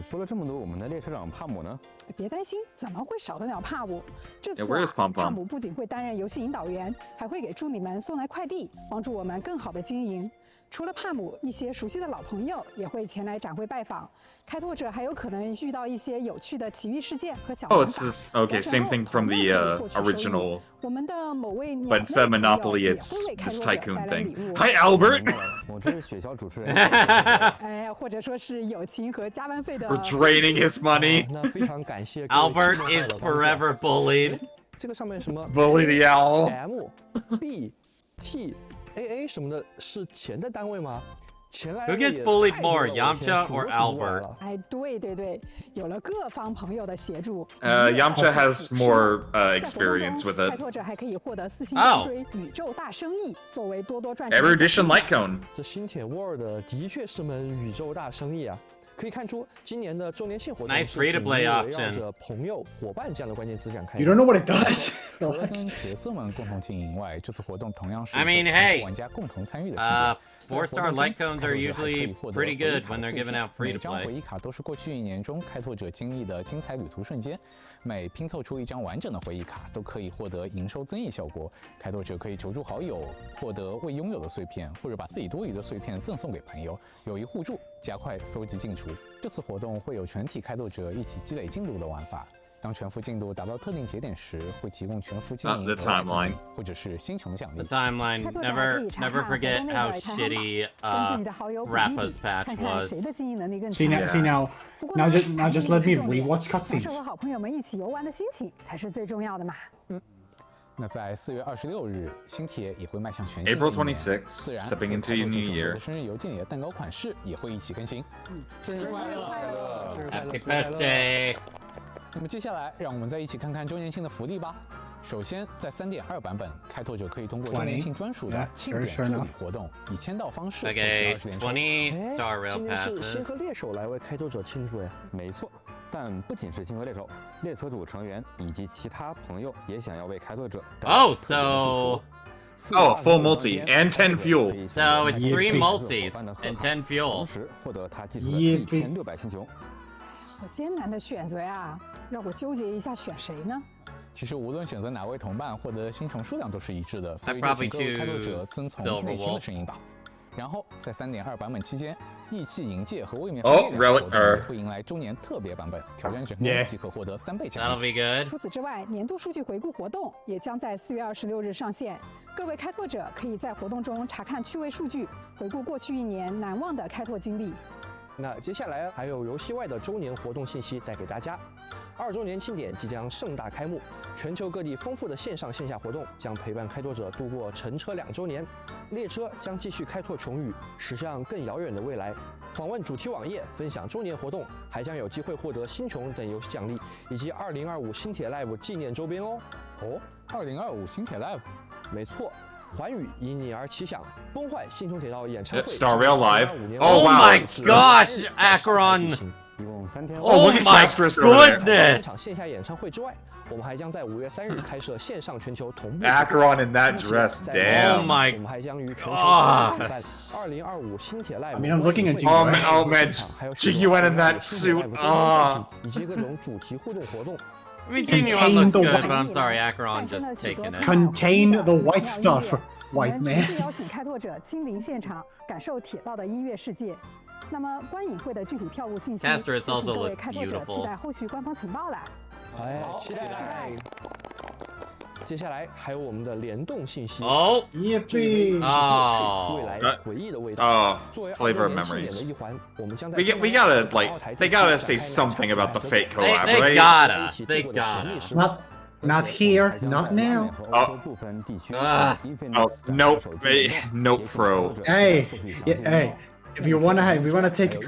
说了这么多，我们的列车长帕姆呢？别担心，怎么会少得了帕姆？这次 where is Pom Pom? 帕姆不仅会担任游戏引导员，还会给助理们送来快递，帮助我们更好的经营。除了帕姆，一些熟悉的老朋友也会前来展会拜访。开拓者还有可能遇到一些有趣的奇遇事件和小 Oh, 玩 it's 法。 okay. Same thing from the original, 我们的某位 but instead of Monopoly, 也 it's 会为开 this 拓者 tycoon 带来 thing. 礼物。 Hi, Albert. 我这是学校主持人。哎，或者说是友情和加班费的。 We're draining his money. 那非常感谢 Albert is forever bullied. 这个上面什么 Bully the owl. M、B、T、AA 什么的，是钱的单位吗？钱来 Who gets bullied more, Yamcha or Albert? 哎，对对对，有了各方朋友的协助。 Yamcha has more experience with 开 it. 拓者还可以获得4星光锥宇宙大生意，作为多多赚钱。 Every edition light cone. 这星铁 World 的确是门宇宙大生意啊！可以看出，今年的周年庆活动 Nice 是 free-to-play 围绕着朋友、伙伴这样的关键词展开。 You don't know what it does. 除了跟角色们共同经营外，这次活动同样是 I mean, hey, 玩家共同参与的庆典。 4-star light cones are usually pretty good when they're given out free to 每张回 play. 忆卡都是过去1年中开拓者经历的精彩旅途瞬间，每拼凑出一张完整的回忆卡，都可以获得营收增益效果。开拓者可以求助好友，获得未拥有的碎片，或者把自己多余的碎片赠送给朋友，友谊互助，加快搜集进出。这次活动会有全体开拓者一起积累进度的玩法。当全服进度达到特定节点时，会提供全服经营 the timeline 或者是星穹奖励。 The timeline. Never forget how shitty Rappa's patch was. See now, just let me read what's 享 cutscenes. 受和好朋友们一起游玩的心情才是最重要的嘛。那在4月26日，星铁也会迈向全新的 April 一年 26th, 自然 stepping into 会 a new 开拓者 year. 的生日邮件里的蛋糕款式也会一起更新。生日快乐！ Happy birthday. 那么接下来，让我们再一起看看周年庆的福利吧。首先，在3.2版本，开拓者可以通过周年庆专属的庆典助理活动，以签到方式 Okay, 20连 20-star rail 今年是星 passes. 河猎手来为开拓者庆祝呀。没错，但不仅是星河猎手，列车组成员以及其他朋友也想要为开拓者。 Oh, so full multi and 10 fuel. So it's 3 multis and 10 fuel. 同时获得他寄出的1600星球。好艰难的选择呀，让我纠结一下选谁呢？其实无论选择哪位同伴，获得的星虫数量都是一致的，所以 I'd 就 probably 请各位开拓者 choose 遵从 Silver 内心的 Wolf. 声音吧。然后在3.2版本期间，义气营界和卫冕 Oh, 活 relic 动会迎来周年特别版本，挑战成功 Yeah. 即可获得3倍奖 That'll 励。 be good. 除此之外，年度数据回顾活动也将在4月26日上线。各位开拓者可以在活动中查看趣味数据，回顾过去1年难忘的开拓经历。那接下来还有游戏外的周年活动信息带给大家。2周年庆典即将盛大开幕，全球各地丰富的线上线下活动将陪伴开拓者度过乘车2周年。列车将继续开拓穹宇，驶向更遥远的未来。访问主题网页，分享周年活动，还将有机会获得星穹等游戏奖励，以及2025星铁 Live 纪念周边哦。哦，2025星铁 Live，没错。寰宇因你而起响，崩坏星穹铁道演唱会 Star Rail Live. 2025 Oh wow. my gosh, Acheron. 一共3天。 Oh, look at my Castris over there. 这场线下演唱会之外，我们还将在5月3日开设线上全球同步。Acheron in that dress, damn. Oh my 我们还将于全球举办2025新铁 Live。 I mean, I'm looking at you. Oh man, Jiggyuen in that suit. 以及各种主题互动活动。 I mean, Genuine looks good, but I'm sorry, Acheron just taking it. Contain the white stuff, white man. 邀请开拓者亲临现场，感受铁道的音乐世界。那么观影会的具体票务信息， Castris also 各位 looks 开拓者 beautiful. 期待后续官方情报了。哎，期待。接下来还有我们的联动信息。哦，这一位是哦未来回忆的味道。 Flavor of memories. 的一环，我们将在 We gotta like they gotta say something about the fake collab, They right? gotta. Not here, not now. Oh, nope, nope, pro. Hey, hey. If you wanna take a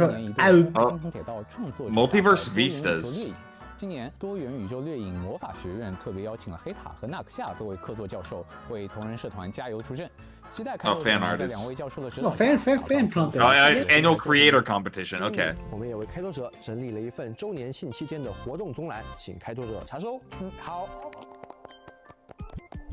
Multiverse Vistas. 今年多元宇宙掠影魔法学院特别邀请了黑塔和纳克夏作为客座教授，为同人社团加油助阵。期待看到在2位教授的指导下， fan contest. It's annual creator competition. Okay. 我们也为开拓者整理了一份周年庆期间的活动总览，请开拓者查收。好。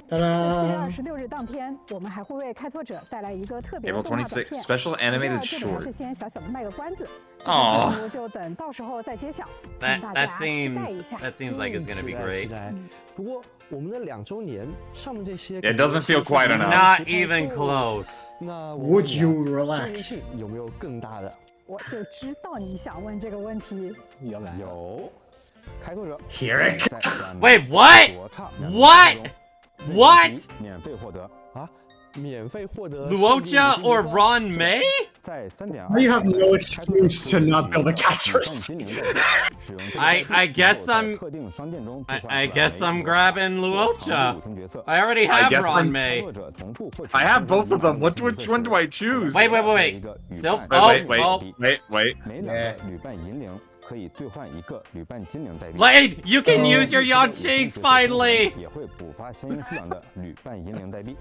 Ta-da! 4月26日当天，我们还会为开拓者带来一个特别的 April 动画短 26th 片。 special animated 这本来 short. 是先小小的卖个关子， Aw. 这个就等到时候再揭晓，请 That 大 that 家期待一 seems 下。 that seems like it's gonna be 期 great. 待。不过我们的2周年上面这些 It doesn't feel quite enough. Not even close. 那 Would you 周年 relax? 庆有没有更大的？我就知道你想问这个问题。有。开拓者 Here it. Wait, what? What? What? 免费获得啊！免费获得 Luocha or Ron May? 在3.2。 You have no excuse to not build a Castris. I guess I'm 特定商店中 I guess I'm grabbing Luocha. I already have Ron May. I have both of them. Which one do I choose? Wait. Still? Wait. 每2个旅伴银铃可以兑换1个旅伴精灵代币。 Blade, you can use your Yangqings finally. 也会补发相应数量的旅伴银铃代币。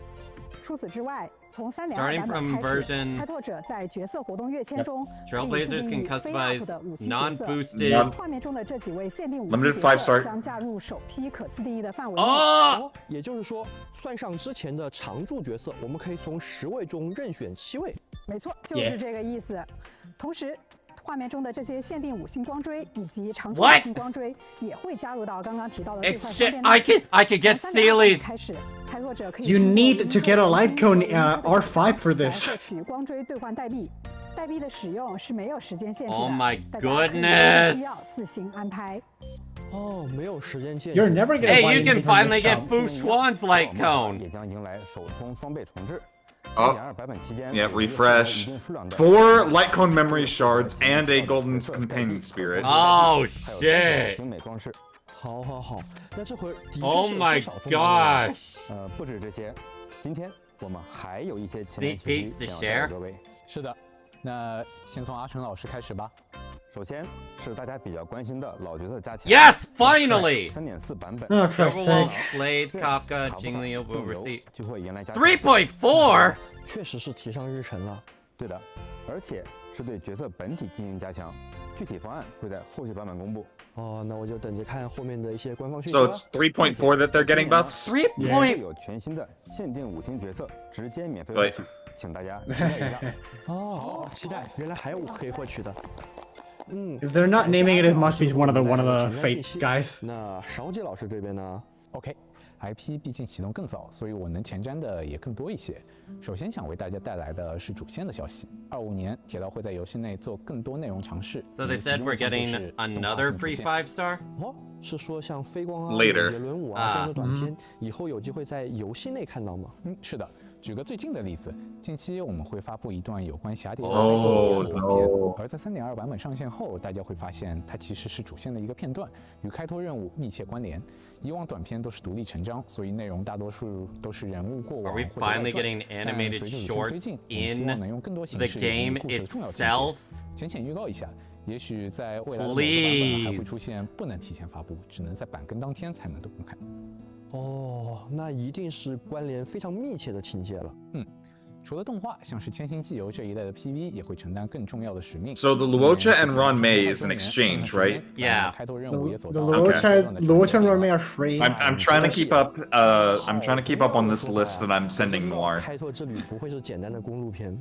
除此之外，从3.2 Starting 版 from 本开始， version 开拓者在角色活动跃迁中 Trailblazers can 可以自定义 customize 非 up 的5星角色 non-boosted 画面中的这几位限定5 Limited 星 5角色 star 将加入首批可自定义的范围内。哦，也就是说，算上之前的常驻角色，我们可以从10位中任选7位。没错，就是这个意思。同时，画面中的这些限定5星光锥以及常驻5星光锥也会加入到刚刚提到的这块商店内。I can get Sealies. 开始，开拓者可以 You need to get a light cone R5 for 来 this. 获取光锥兑换代币。代币的使用是没有时间限制的。 Oh my 大家可以 goodness. 需要自行安排。哦，没有时间限制。 You're never gonna Hey, find you can anything finally yourself. get Fu Xuan's light 也 cone. 将迎来首充双倍重置。 Oh. 3.2版本期间 Yeah, refresh. 4 light cone memory shards and a golden companion spirit. Oh shit. 精美装饰。好，那这回的确 Oh 是有 my 不少重要的 gosh. 不止这些，今天我们还有一些前 Sneak 面 peeks 信 to 息想要 share. 带给各位。是的，那先从阿成老师开始吧。首先是大家比较关心的老角色加强。 Yes, finally. 3.4版本。 Oh, for Wolf, sake. Blade, Kafka, Jingliu, Oversea. 就会迎来加 3.4. 确实是提上日程了。对的，而且是对角色本体进行加强，具体方案会在后续版本公布。哦，那我就等着看后面的一些官方讯息 So 了。 it's 3.4 that they're getting buffs? 3. 有全新的限定5星角色直接免费获取，请大家期待一下。哦，期待，原来还有可以获取的。If they're not naming it, it must be one of the fake guys. 那勺姐老师这边呢 ？OK。IP 毕竟启动更早，所以我能前瞻的也更多一些。首先想为大家带来的是主线的消息。25年，铁道会在游戏内做更多内容尝试。 So they said we're getting another free 5-star? 哦，是说像飞光啊、 Later 杰伦舞啊这样的短片，以后有机会在游戏内看到吗？是的。举个最近的例子，近期我们会发布一段有关霞蝶的短片，而在3.2版本上线后，大家会发现它其实是主线的一个片段，与开拓任务密切关联。以往短片都是独立成章，所以内容大多数都是人物过往或者外传。 Are we finally getting animated 但随着主线 shorts 推进，我们 in 希望能用更多形 the 式 game 故事的重要性 itself? 浅预告一下，也许在未来的某个版本还会出现不能提前发布，只能在版更当天才能公开。哦，那一定是关联非常密切的情节了。除了动画，像是千星纪游这一类的 PV 也会承担更重要的使命。 So the Luocha and Ranmei is an exchange, right? Yeah. 开拓任务也走 The 到 Luocha and Ranmei are free. I'm trying to keep up. I'm trying to keep up on this list that I'm sending Noir. 开拓之旅不会是简单的公路片。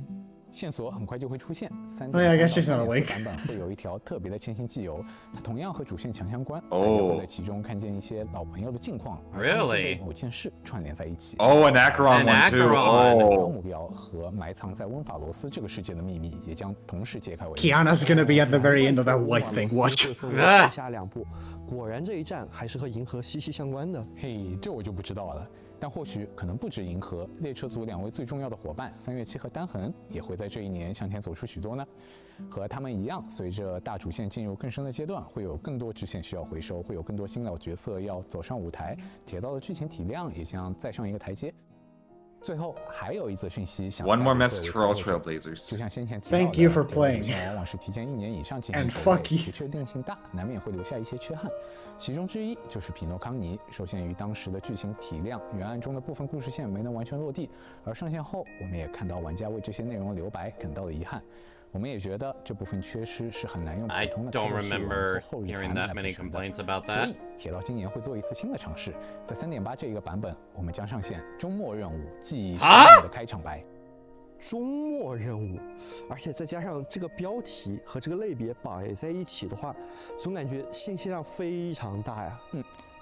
线索很快就会出现。Oh yeah, I guess she's not 3.3 awake. 版本会有一条特别的千星纪游，它同样和主线强相关。哦大家会在其中看见一些老朋友的近况，而它们会被 Really? 某件事串联在一起。 Oh, an Acheron one too. Acheron. 主要 Oh. 目标和埋藏在温法罗斯这个世界的秘密也将同时揭开为止。 Kiana's gonna be at the very end of that white thing. 会 Watch. 分为上下两部，果然这一战还是和银河息息相关的。嘿，这我就不知道了。但或许可能不止银河，列车组2位最重要的伙伴三月七和丹恒也会在这一年向前走出许多呢。和他们一样，随着大主线进入更深的阶段，会有更多支线需要回收，会有更多新老角色要走上舞台，铁道的剧情体量也将再上一个台阶。最后还有一则讯息想 One more 带给 message 各位 for all 开拓者 Trailblazers. 就像先前提到的， Thank you for 这个 playing. 主线往往是提前1年以上进行 And 筹 fuck 备， you. 不确定性大，难免会留下一些缺憾。其中之一就是匹诺康尼受限于当时的剧情体量，原案中的部分故事线没能完全落地，而上线后，我们也看到玩家为这些内容留白感到了遗憾。我们也觉得这部分缺失是很难用普 I 通的 don't 开拓视 remember 文或后日 hearing 谈 that 来 many 补全的。 complaints about 所 that. 以铁道今年会做一次新的尝试，在3.8这一个版本，我们将上线周末任务记忆生命的开场白。周末任务，而且再加上这个标题和这个类别摆在一起的话，总感觉信息量非常大呀。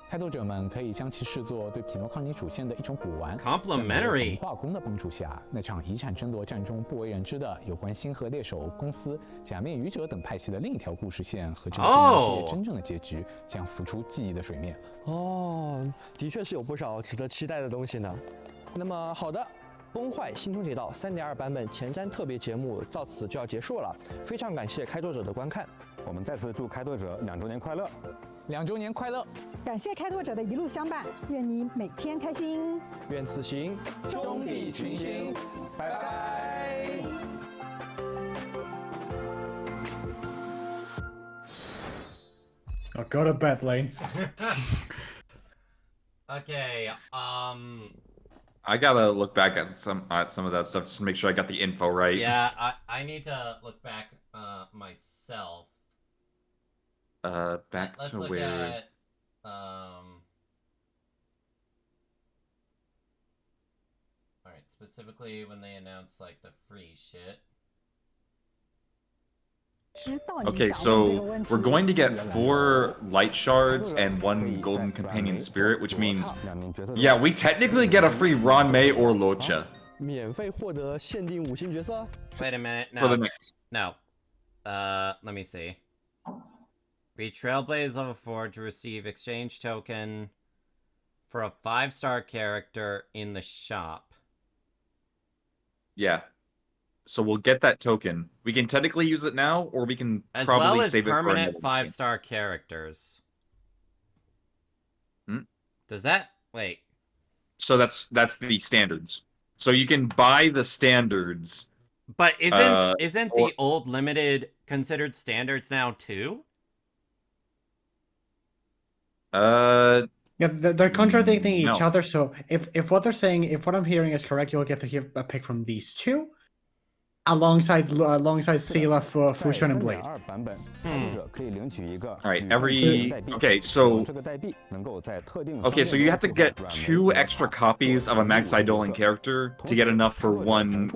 开拓者们可以将其视作对匹诺康尼主线的一种补完。 Complimentary 在化工的帮助下，那场遗产争夺战中不为人知的有关星河猎手公司、假面愚者等派系的另一条故事线和这个动漫之夜真正的结局将浮出记忆的水面。哦，的确是有不少值得期待的东西呢。那么好的。崩坏星空铁道3.2版本前瞻特别节目到此就要结束了，非常感谢开拓者的观看，我们再次祝开拓者2周年快乐！2周年快乐！感谢开拓者的一路相伴，愿你每天开心，愿此行终必群星，拜拜。I'll go to bed, Lane. Okay, I gotta look back at some of that stuff just to make sure I got the info right. yeah, I need to look back myself. Back Let's to look where? at alright, specifically when they announce like the free shit. Okay, so we're going to get 4 light shards and 1 golden companion spirit, which means, yeah, we technically get a free Ranmei or Luocha. 免费获得限定5星角色。 Wait a minute, For the no, next. no. Let me see. Be Trailblaze level 4 to receive exchange token for a 5-star character in the shop. Yeah. So we'll get that token. We can technically use it now, or we can As probably well as save it for permanent another 5-star characters. Hmm? Does that wait? So that's the standards. So you can buy the standards. But isn't or- the old limited considered standards now too? Yeah, they're contradicting each No. other. So if what they're saying, if what I'm hearing is correct, you'll get to hear a pick from these two, alongside Sela for Fusion and Blade. 版本，开拓者可以领取一个 Alright, okay, so 这个代币能够在特定 okay, so you have to get 2 extra copies of a Max Eidolon character to get enough for 1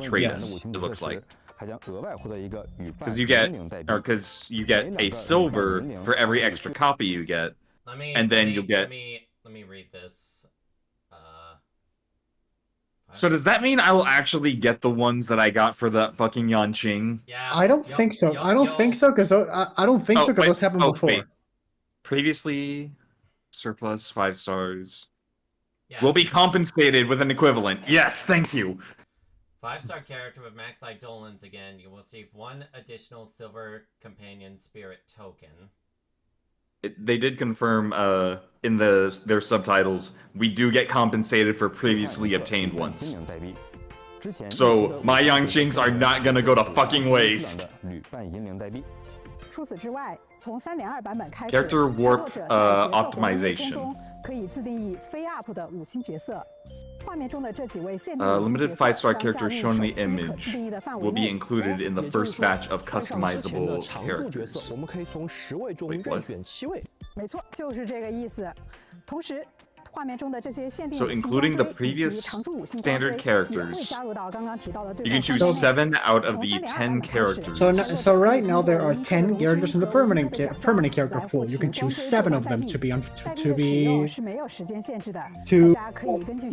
Tratus, it looks like. 还将额外获得一个与 Because you get a silver for every extra copy you get, and then you'll get. Let me read this. So does that mean I will actually get the ones that I got for the fucking Yanqing? Yeah. I don't think so. I don't think so because I don't think so because those happened before. Wait. Previously, surplus 5 stars. Yeah. Will be compensated with an equivalent. Yes, thank you. 5-star character with Max Eidolons again. You will receive 1 additional silver companion spirit token. They did confirm in their subtitles, we do get compensated for previously obtained ones. So my Yanqings are not gonna go to fucking waste. 除此之外，从3.2版本开始， Character 开 warp 拓者在角色活动路径 optimization 中可以自定义非 UP 的5星角色。画面中的这几位限定 limited 5-star 将加 characters 入 shown in the 手机可 image 自定义的范围 will be 内。 included in the first batch of 之前的 customizable 常驻角色， characters. 我们可以从10位中 Wait, 任 what? 选7位。没错，就是这个意思。同时，画面中的这些限定 So 5星 including the 光锥以及 previous 常驻5星 standard 光锥也会 characters, 加入到刚刚提到的对 you 战 can 方 choose 面。 7 out of the 10 characters. So right now there are 10 characters in the permanent character pool. You can choose 7 of them to be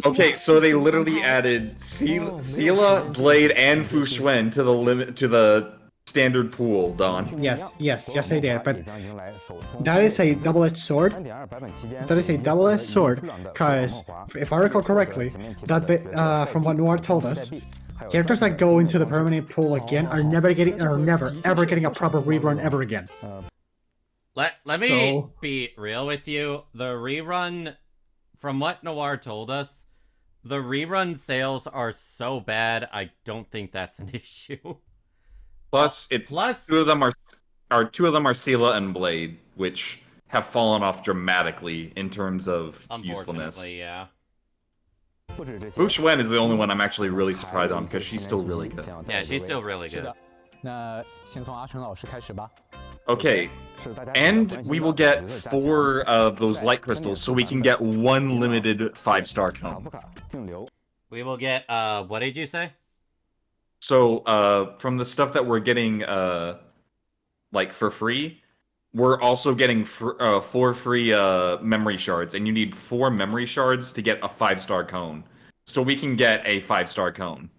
Okay, so they literally added Sela, Blade, and Fu Xuan to the limit to the standard pool, Don. Yes, they did. But that is a double-edged sword. That is a double-edged sword, because if I recall correctly, that bit, from what Noir told us, characters that go into the permanent pool again are never ever getting a proper rerun ever again. Let me be real with you. The rerun, from what Noir told us, the rerun sales are so bad, I don't think that's an issue. Plus, two of them are Sela and Blade, which have fallen off dramatically in terms of usefulness. Yeah. Fu Xuan is the only one I'm actually really surprised on because she's still really good. Yeah, she's still really good. 那先从阿成老师开始吧。 Okay, and we will get 4 of those light crystals, so we can get 1 limited 5-star cone. We will get, what did you say? So, from the stuff that we're getting, like, for free, we're also getting 4 free memory shards, and you need 4 memory shards to get a 5-star cone. So we can get a 5-star cone.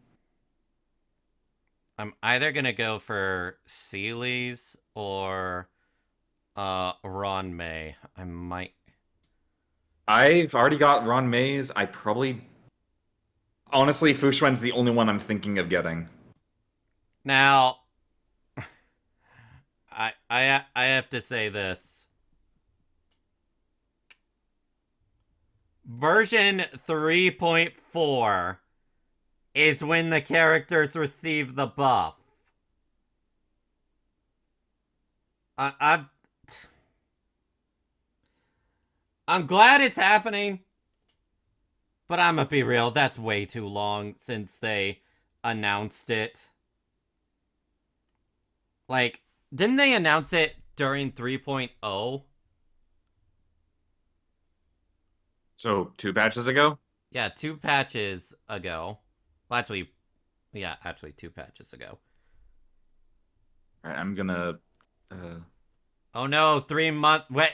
I'm either gonna go for Sealy's or Ron May. I might. I've already got Ron Mays. I probably... Honestly, Fu Xuan's the only one I'm thinking of getting. Now, I have to say this. Version 3.4 is when the characters receive the buff. I'm glad it's happening, but I'm gonna be real, that's way too long since they announced it. Like, didn't they announce it during 3.0? So, 2 patches ago? Yeah, 2 patches ago. Well, actually, 2 patches ago. Alright, I'm gonna... Oh no, 3-month wait.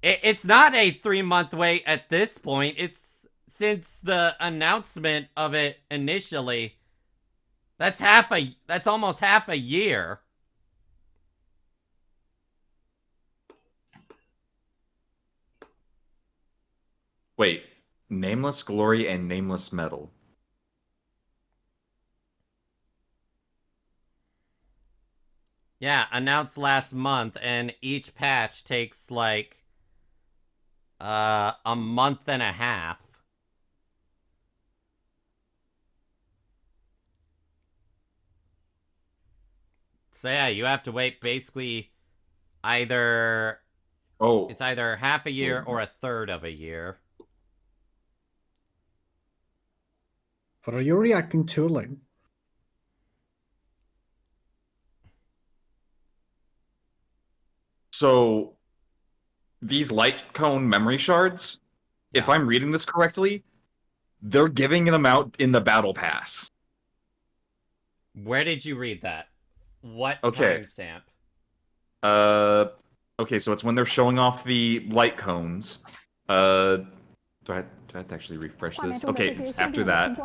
It's not a 3-month wait at this point. It's since the announcement of it initially. That's almost half a year. Wait, Nameless Glory and Nameless Metal. Yeah, announced last month, and each patch takes like a month and a half. So yeah, you have to wait basically either it's either half a year or a third of a year. What are you reacting to, Lynn? So, these light cone memory shards, if I'm reading this correctly, they're giving them out in the battle pass. Where did you read that? What Okay. timestamp? Okay, so it's when they're showing off the light cones. Do I have to actually refresh this? Okay, it's after that.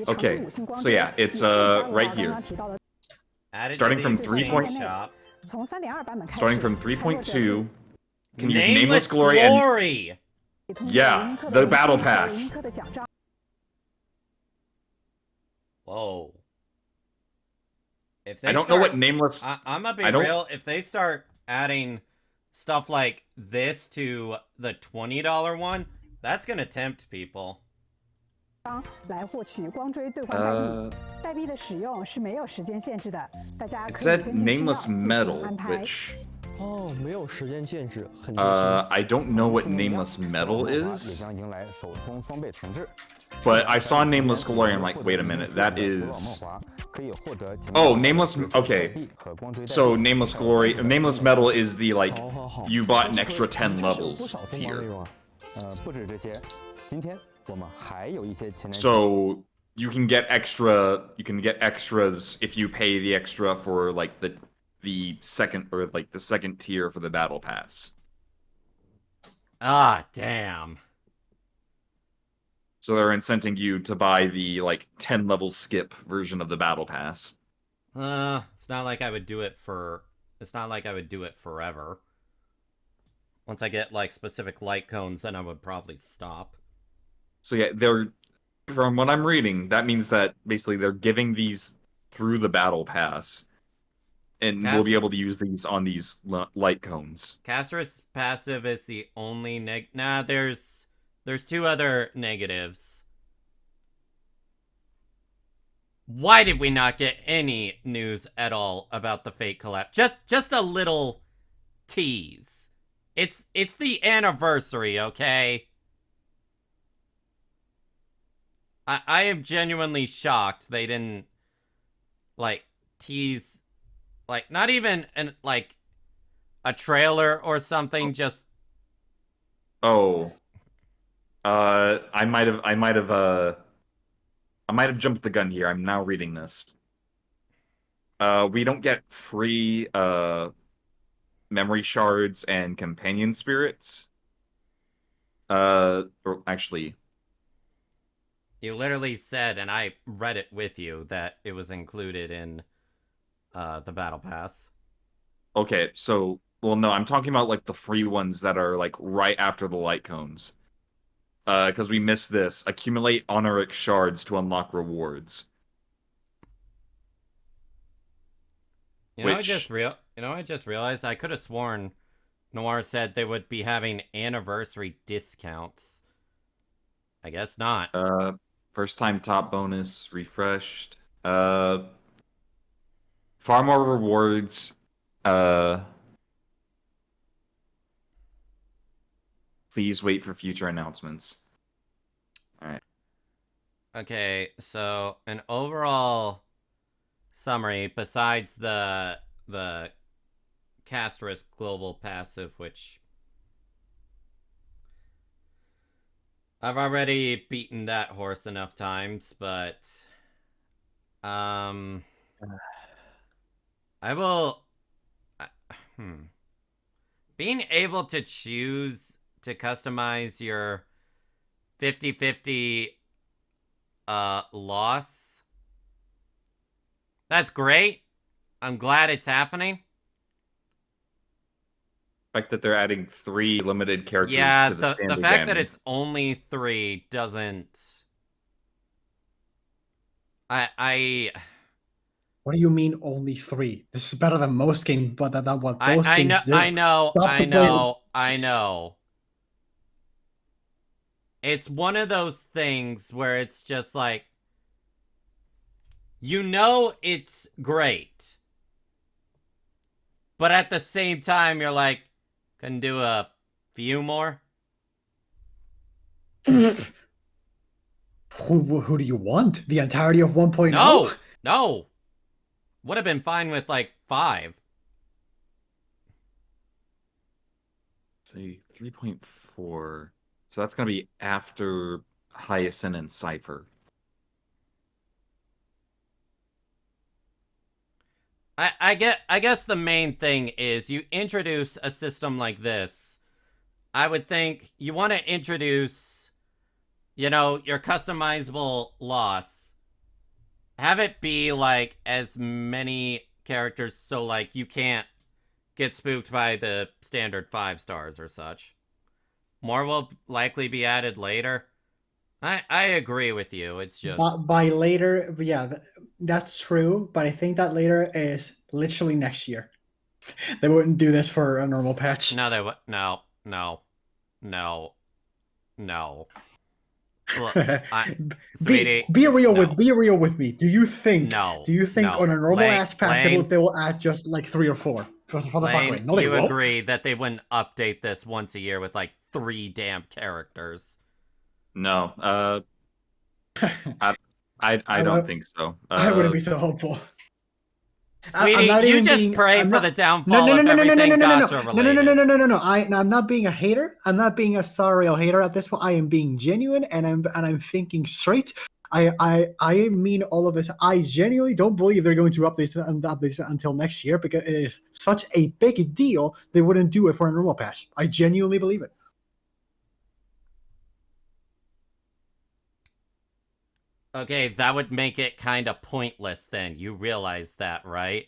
Okay, so yeah, it's right here. Starting from 3.2, can use Nameless Glory. Yeah, the battle pass. Whoa. If I don't know what Nameless... I'm gonna be real. If they start adding stuff like this to the $20 one, that's gonna tempt people. 来获取光锥兑换代币。代币的使用是没有时间限制的，大家 It 可以 said 根据需要 nameless 自行 metal, 安排。 which 哦，没有时间限制，很 I don't know what nameless metal is. But I saw nameless glory and I'm like, wait a minute, that is. Oh, nameless. Okay. So nameless glory, nameless metal is the like you bought an extra 10 levels tier. So you can get extras if you pay the extra for like the second or like the second tier for the battle pass. Ah, damn. So they're incenting you to buy the like 10 level skip version of the battle pass. It's not like I would do it for. It's not like I would do it forever. Once I get like specific light cones, then I would probably stop. So yeah, they're from what I'm reading, that means that basically they're giving these through the battle pass, and we'll be able to use these on these light cones. Caster's passive is the only Nah, there's 2 other negatives. Why did we not get any news at all about the Fate collapse? Just a little tease. It's the anniversary, okay? I am genuinely shocked they didn't like tease, like not even like a trailer or something. Just I might have jumped the gun here. I'm now reading this. We don't get free memory shards and companion spirits. Or actually, you literally said, and I read it with you, that it was included in the battle pass. Okay, so well, no, I'm talking about like the free ones that are like right after the light cones. Because we missed this. Accumulate honoric shards to unlock rewards. You know, I just realized I could have sworn Noir said they would be having anniversary discounts. I guess not. First time top bonus refreshed. Far more rewards. Please wait for future announcements. All right. Okay, so an overall summary besides the Casterus global passive, which I've already beaten that horse enough times, but I will being able to choose to customize your 50-50 loss, that's great. I'm glad it's happening. The fact that they're adding 3 limited characters to the standard the fact game. that it's only 3 doesn't. I. What do you mean only 3? This is better than most games, but that's what most games do. I know. It's one of those things where it's just like, you know, it's great, but at the same time, you're like, can do a few more. Who do you want? The entirety of 1.0? No. Would have been fine with like 5. Say 3.4. So that's gonna be after Hyacinth and Cypher. I guess the main thing is you introduce a system like this. I would think you want to introduce, you know, your customizable loss. Have it be like as many characters, so like you can't get spooked by the standard 5 stars or such. More will likely be added later. I agree with you. It's just by later, yeah, that's true. But I think that later is literally next year. They wouldn't do this for a normal patch. No, they would. No. Look, sweetie, be real with me. Do you think no, on a normal ass patch Lane, they will add just like 3 or 4 for the fuck rate? No, they you won't. agree that they wouldn't update this once a year with like 3 damn characters? No, I don't think so. I wouldn't be so hopeful. Sweetie, you just pray for the downfall of everything gacha related. No. I'm not being a hater. I'm not being a sorry hater at this point. I am being genuine, and I'm thinking straight. I mean all of this. I genuinely don't believe they're going to update this until next year because it is such a big deal. They wouldn't do it for a normal patch. I genuinely believe it. Okay, that would make it kind of pointless then. You realize that, right?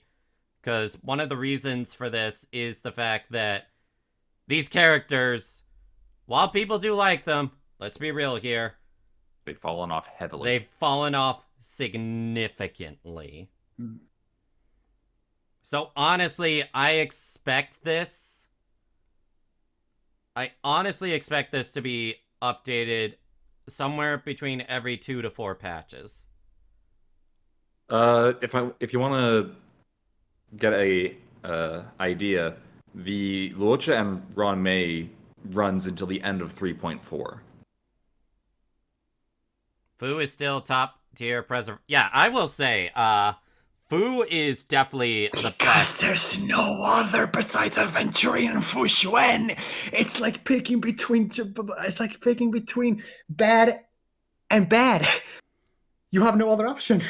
Because one of the reasons for this is the fact that these characters, while people do like them, let's be real here, they've fallen off heavily. They've fallen off significantly. So honestly, I honestly expect this to be updated somewhere between every 2 to 4 patches. If you want to get a idea, the Luocha and Ron Mei runs until the end of 3.4. Fu is still top tier Yeah, I will say, Fu is definitely the best. There's no other besides Adventuring and Fu Xuan. It's like picking between bad and bad. You have no other option.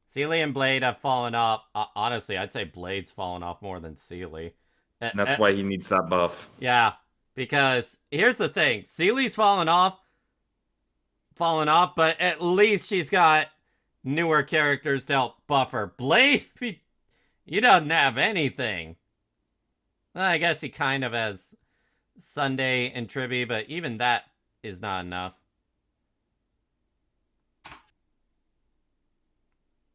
Sealy and Blade have fallen off. Honestly, I'd say Blade's fallen off more than Sealy. And that's why he needs that buff. Yeah, because here's the thing. Sealy's fallen off, but at least she's got newer characters to help buff her. Blade, he doesn't have anything. Well, I guess he kind of has Sunday and Tribby, but even that is not enough.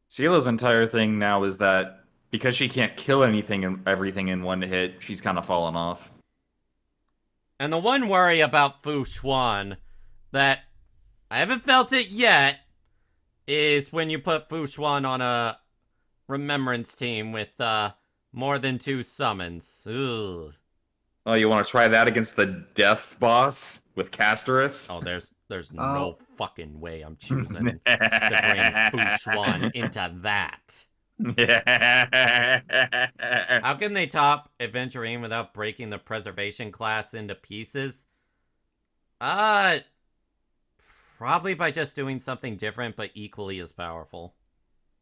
Sela's entire thing now is that because she can't kill anything and everything in one hit, she's kind of fallen off. And the one worry about Fu Xuan that I haven't felt it yet is when you put Fu Xuan on a remembrance team with more than 2 summons. Ugh. Oh, you want to try that against the Death boss with Castorus? Oh, there's no fucking way I'm choosing to bring Fu Xuan into that. How can they top Adventuring without breaking the preservation class into pieces? Probably by just doing something different, but equally as powerful.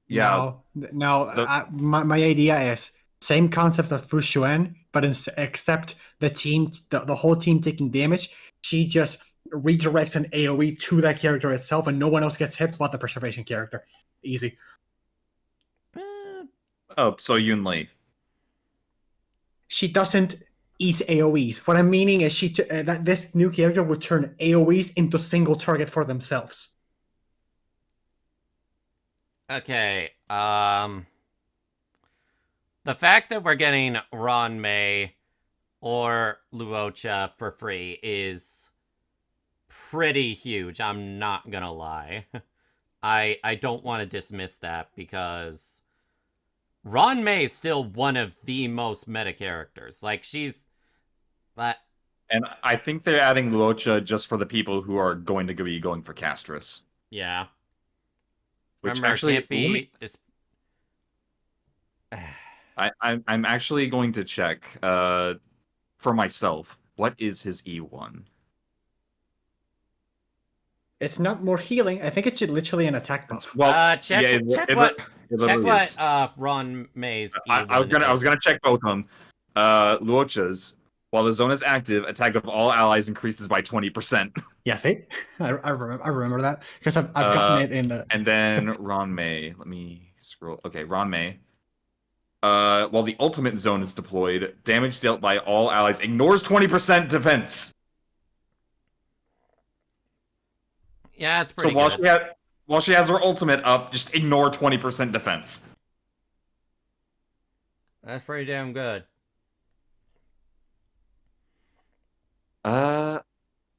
Yeah. My idea is same concept of Fu Xuan, but except the whole team taking damage, she just redirects an AoE to that character itself, and no one else gets hit but the preservation character. Easy. Oh, so Yunli. She doesn't eat AoEs. What I'm meaning is that this new character would turn AoEs into single target for themselves. Okay, the fact that we're getting Ron Mei or Luocha for free is pretty huge, I'm not gonna lie. I don't want to dismiss that because Ron Mei is still one of the most meta characters. Like, she's... And I think they're adding Luocha just for the people who are going to be going for Castorus. Yeah. Which remember, actually... can't be... I'm actually going to check for myself. What is his E1? It's not more healing. I think it's literally an attack buff. Well, check what Ron Mei's E1 I was gonna check both of them. Luocha's, while the zone is active, attack of all allies increases by 20%. Yeah, see? I remember that because I've gotten it in the... And then Ron Mei. Let me scroll. Okay, Ron Mei. While the ultimate zone is deployed, damage dealt by all allies ignores 20% defense. Yeah, it's pretty good. So while she has her ultimate up, just ignore 20% defense. That's pretty damn good.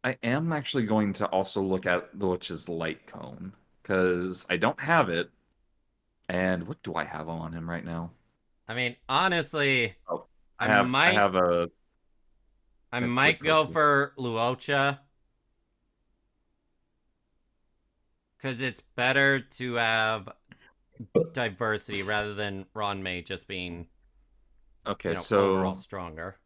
I am actually going to also look at Luocha's light cone because I don't have it. And what do I have on him right now? I mean, honestly, Oh, I I have a might go for Luocha. Because it's better to have diversity rather than Ronmei just being, okay, overall stronger.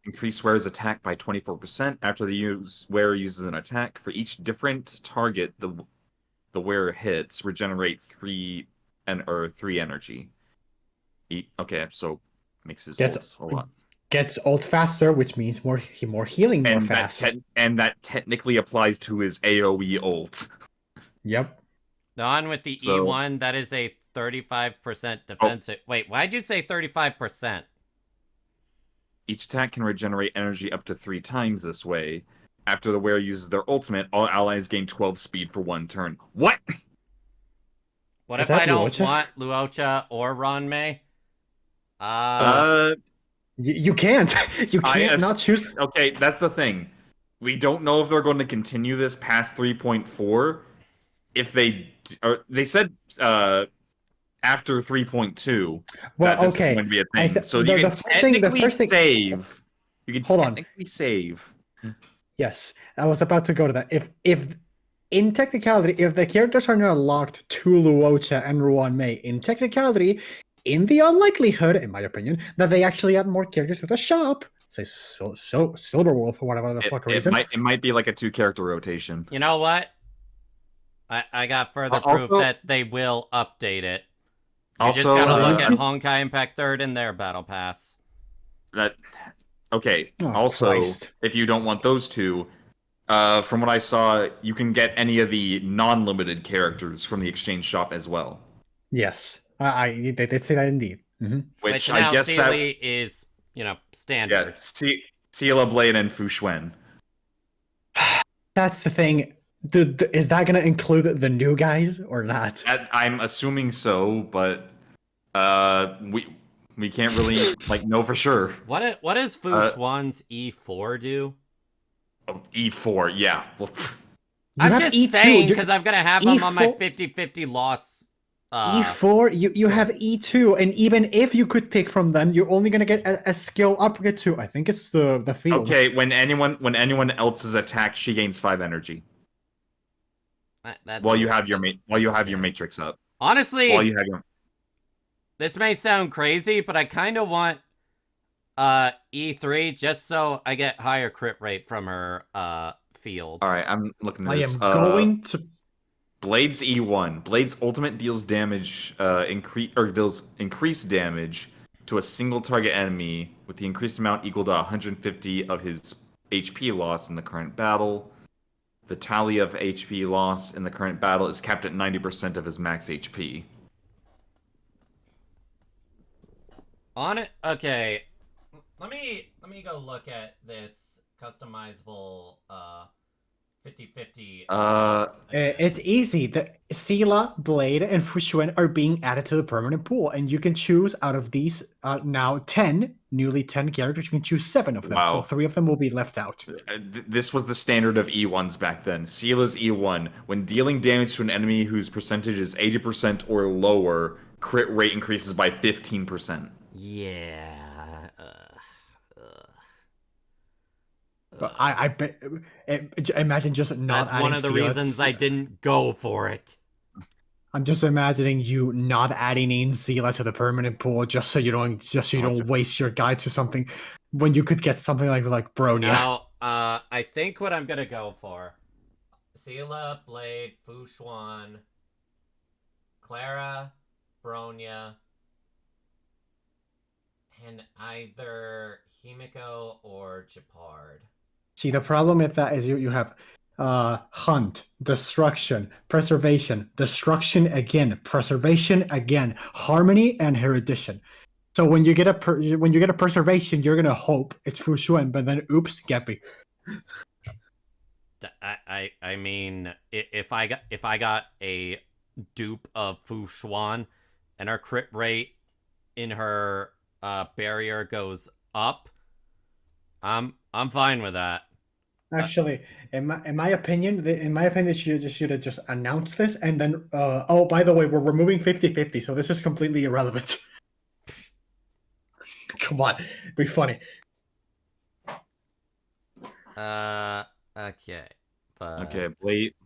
Increase wearer's attack by 24% after the wearer uses an attack. For each different target the wearer hits, regenerate 3 energy. Okay, so makes his ult a lot. Gets ult faster, which means more healing more fast. And that technically applies to his AoE ult. Yep. On with the E1, that is a 35% defensive. Oh. Wait, why'd you say 35%? Each attack can regenerate energy up to 3 times this way. After the wearer uses their ultimate, all allies gain 12 speed for 1 turn. What? What if I don't want Luocha or Ronmei? You can't. You can't not choose. Okay, that's the thing. We don't know if they're going to continue this past 3.4. If they said after 3.2 that this is going to be a thing. So you can technically save. You can technically save. Yes, I was about to go to that. If in technicality, if the characters are not locked to Luocha and Ruan-Mei, in technicality, in the unlikelihood, in my opinion, that they actually add more characters to the shop, say Silverwolf or whatever the fuck reason. It might be like a 2-character rotation. You know what? I got further proof that they will update it. You just gotta look at Honkai Impact 3rd in their battle pass. Okay. If you don't want those two, from what I saw, you can get any of the non-limited characters from the exchange shop as well. Yes, they did say that indeed. Mm-hmm. Which I guess Sealy is, standard. Yeah, Seela Blade and Fu Xuan. That's the thing. Is that going to include the new guys or not? I'm assuming so, but we can't really know for sure. What does Fu Xuan's E4 do? Oh, E4, yeah. I'm just E2, saying because I'm gonna have him on my 50-50 loss. E4, you have E2, and even if you could pick from them, you're only gonna get a skill upgrade to. I think it's the field. Okay, when anyone else is attacked, she gains 5 energy. While you have your matrix up. Honestly, this may sound crazy, but I kind of want E3 just so I get higher crit rate from her field. All right, I'm looking at this. I am going to Blade's E1. Blade's ultimate deals damage deals increased damage to a single target enemy with the increased amount equal to 150 of his HP loss in the current battle. The tally of HP loss in the current battle is capped at 90% of his max HP. On it, okay. Let me go look at this customizable 50-50. It's easy. The Seela, Blade, and Fu Xuan are being added to the permanent pool, and you can choose out of these now 10 characters. You can choose 7 of them, so 3 of them will be left out. This was the standard of E1s back then. Seela's E1: when dealing damage to an enemy whose percentage is 80% or lower, crit rate increases by 15%. Yeah. But I bet. Imagine just not. That's one of the reasons I didn't go for it. I'm just imagining you not adding in Seela to the permanent pool just so you don't waste your guy to something when you could get something like Bronya. Now, I think what I'm gonna go for: Seela, Blade, Fu Xuan, Clara, Bronya, and either Himiko or Gepard. See, the problem with that is you have hunt, destruction, preservation, destruction again, preservation again, harmony, and erudition. So when you get a preservation, you're gonna hope it's Fu Xuan, but then oops, Geppy. I mean, if I got a dupe of Fu Xuan, and her crit rate in her barrier goes up, I'm fine with that. Actually, in my opinion, they should have just announced this and then, oh, by the way, we're removing 50-50, so this is completely irrelevant. Come on, be funny. Okay. Okay,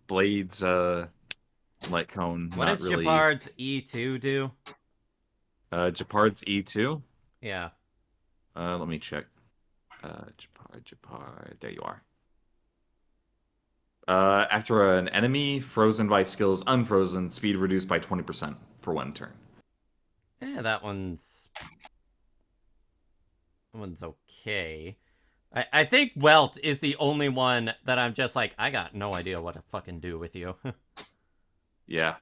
Blade's light cone. What not does really. Japard's E2 do? Japard's E2. Yeah. Let me check. Japard. There you are. After an enemy frozen by skills unfrozen, speed reduced by 20% for 1 turn. Yeah, that one's okay. I think Welt is the only one that I'm just like, I got no idea what to fucking do with you. Yeah.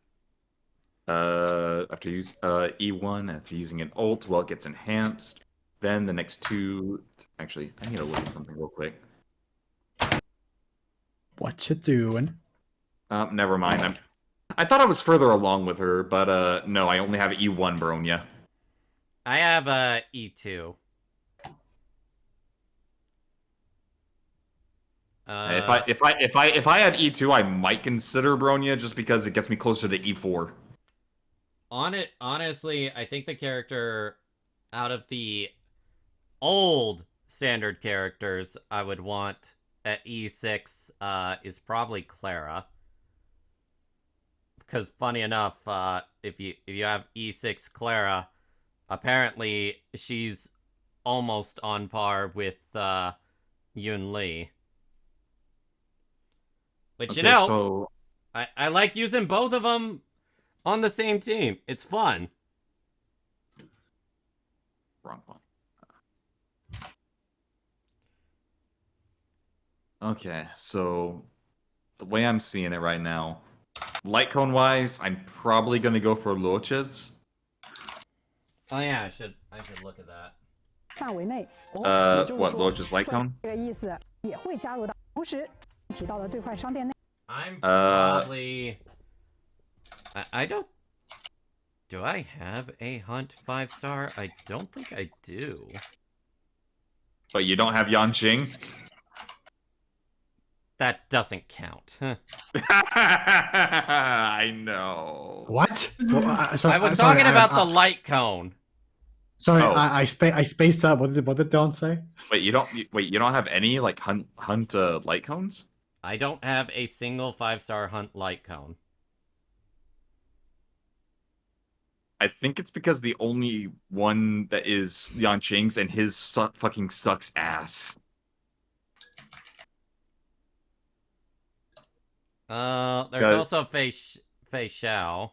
After use E1, after using an ult, Welt gets enhanced. Then the next 2. Actually, I need to look at something real quick. What you doing? Never mind. I thought I was further along with her, but no, I only have E1 Bronya. I have E2. If I had E2, I might consider Bronya just because it gets me closer to E4. Honestly, I think the character out of the old standard characters I would want at E6 is probably Clara. Because funny enough, if you have E6 Clara, apparently she's almost on par with Yun Li. But Okay, so... I like using both of them on the same team. It's fun. Wrong one. Okay, so the way I'm seeing it right now, light cone wise, I'm probably gonna go for Loches. Oh yeah, I should look at that. What, Loches light cone? I'm probably... I don't... Do I have a Hunt 5-star? I don't think I do. But you don't have Yanqing? That doesn't count. I know. What? I was talking about the light cone. Sorry, I spaced up. What did Don say? Wait, you don't have any like hunt light cones? I don't have a single 5-star Hunt light cone. I think it's because the only one that is Yanqing's and his fucking sucks ass. There's also Fei Xiao.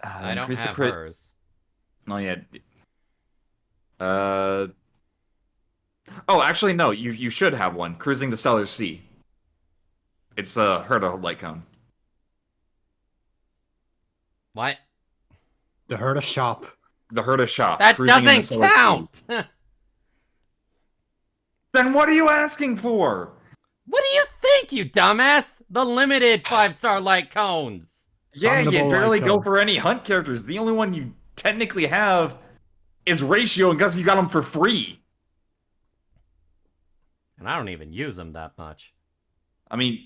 I don't have hers. No, yeah. Oh, actually, no. You should have one. Cruising the Stellar Sea. It's Herta light cone. What? The Herta shop. The Herta shop. That doesn't count. Then what are you asking for? What do you think, you dumbass? The limited 5-star light cones. Yeah, you barely go for any hunt characters. The only one you technically have is Ratio, and guess you got them for free. And I don't even use them that much. I mean,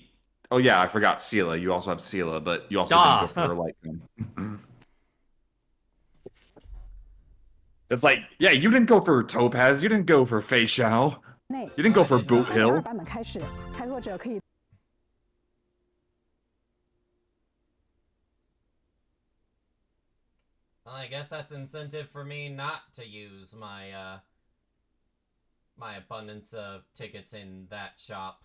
oh yeah, I forgot Sela. You also have Sela, but you also didn't go for her light cone. It's like, yeah, you didn't go for Topaz. You didn't go for Fei Xiao. You didn't go for Boot Hill. Well, I guess that's incentive for me not to use my my abundance of tickets in that shop.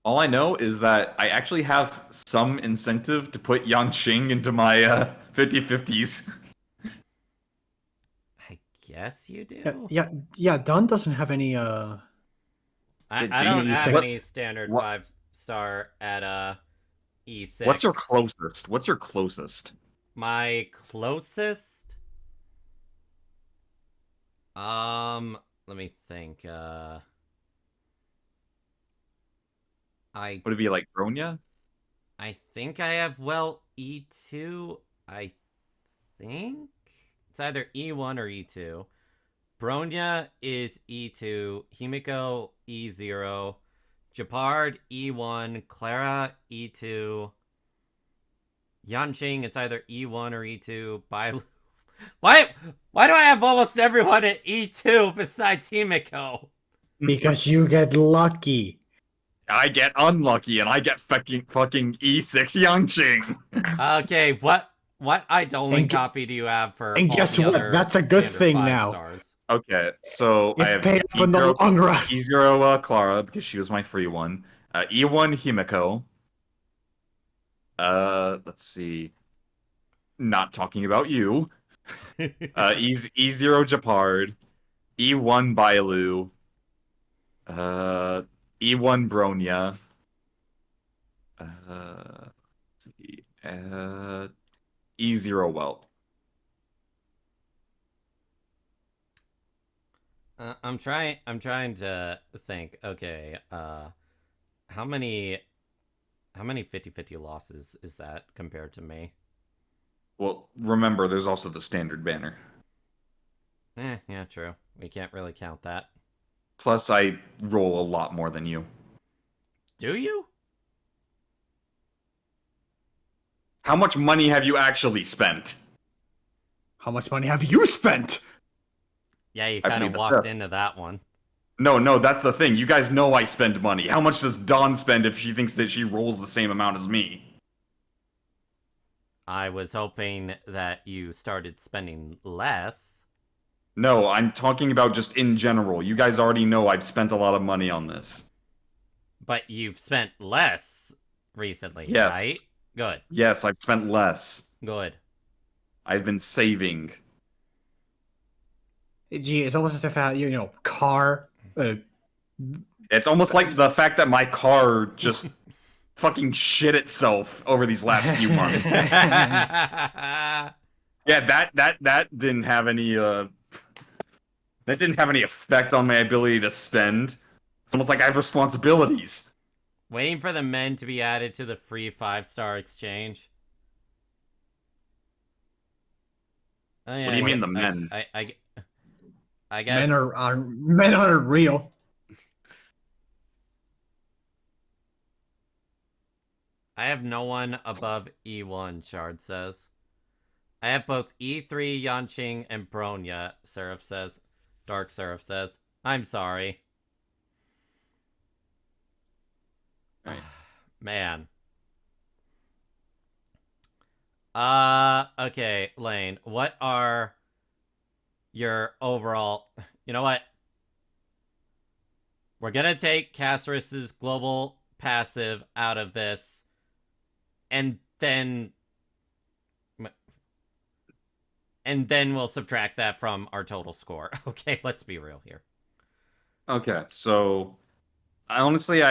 All I know is that I actually have some incentive to put Yanqing into my 50-50s. Yes, you do. Yeah. Don doesn't have any. I don't have any standard 5-star at E6. What's your closest? What's your closest? My closest? Let me think. Would it be like Bronya? I think I have E2. I think. It's either E1 or E2. Bronya is E2. Himiko E0. Japard E1. Clara E2. Yanqing, it's either E1 or E2. Bailu. Why do I have almost everyone at E2 besides Himiko? Because you get lucky. I get unlucky, and I get fucking E6 Yangqing. Okay, what idolin copy do you have for and all guess the what? other That's a good standard thing 5 now. stars? Okay, so I have paid off in the long run. E0 Clara, because she was my free one. E1 Himiko. Let's see. Not talking about you. E0 Japard. E1 Bailu. E1 Bronya. Let's see. E0 Whelp. I'm trying to think. Okay, how many 50-50 losses is that compared to me? Well, remember, there's also the standard banner. Yeah, true. We can't really count that. Plus, I roll a lot more than you. Do you? How much money have you actually spent? How much money have you spent? Yeah, you kind of walked into that one. No, that's the thing. You guys know I spend money. How much does Dawn spend if she thinks that she rolls the same amount as me? I was hoping that you started spending less. No, I'm talking about just in general. You guys already know I've spent a lot of money on this. But you've spent less recently, yes. Right? Good. Yes, I've spent less. Good. I've been saving. Gee, it's almost as if car. It's almost like the fact that my car just fucking shit itself over these last few months. Yeah, that didn't have any effect on my ability to spend. It's almost like I have responsibilities. Waiting for the men to be added to the free 5-star exchange. Oh, yeah, What do you mean the men? I guess men are real. I have no one above E1, Shard says. I have both E3, Yanqing, and Bronya, Seraph says. Dark Seraph says. I'm sorry. Right. Man. Okay, Lane. What are your overall... You know what? We're gonna take Castorus's global passive out of this. And then we'll subtract that from our total score. Okay, let's be real here. Okay, so honestly,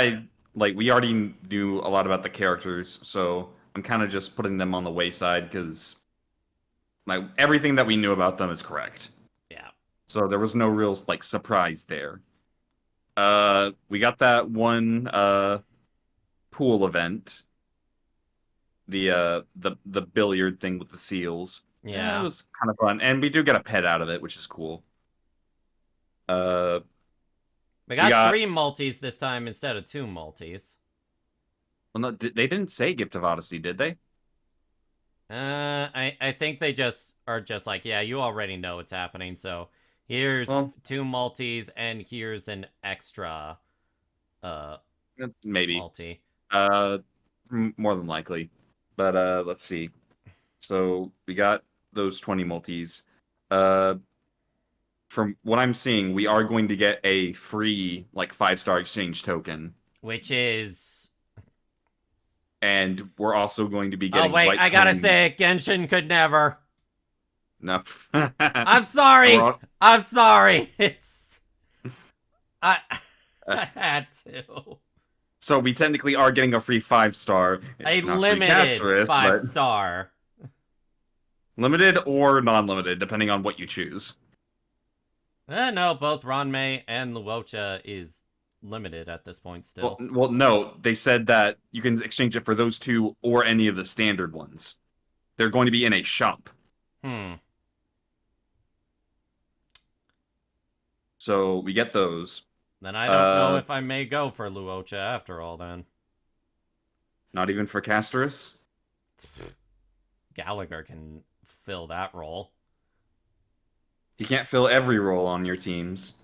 we already knew a lot about the characters, so I'm kind of just putting them on the wayside because everything that we knew about them is correct. Yeah. So there was no real surprise there. We got that one pool event. The billiard thing with the seals. Yeah. It was kind of fun. And we do get a pet out of it, which is cool. We got 3 multis this time instead of 2 multis. Well, no, they didn't say Gift of Odyssey, did they? I think they just are just like, yeah, you already know what's happening, so here's 2 multis and here's an extra maybe multi. More than likely. But let's see. So we got those 20 multis. From what I'm seeing, we are going to get a free 5-star exchange token, which is, and we're also going to be getting. Oh wait, I gotta say it. Genshin could never. No. I'm sorry. I'm sorry. I had to. So we technically are getting a free 5-star. A limited 5-star. Limited or non-limited, depending on what you choose. No, both Ranmei and Luocha is limited at this point still. Well, no, they said that you can exchange it for those 2 or any of the standard ones. They're going to be in a shop. So we get those. Then I don't know if I may go for Luocha after all, then. Not even for Castorus? Gallagher can fill that role. He can't fill every role on your teams.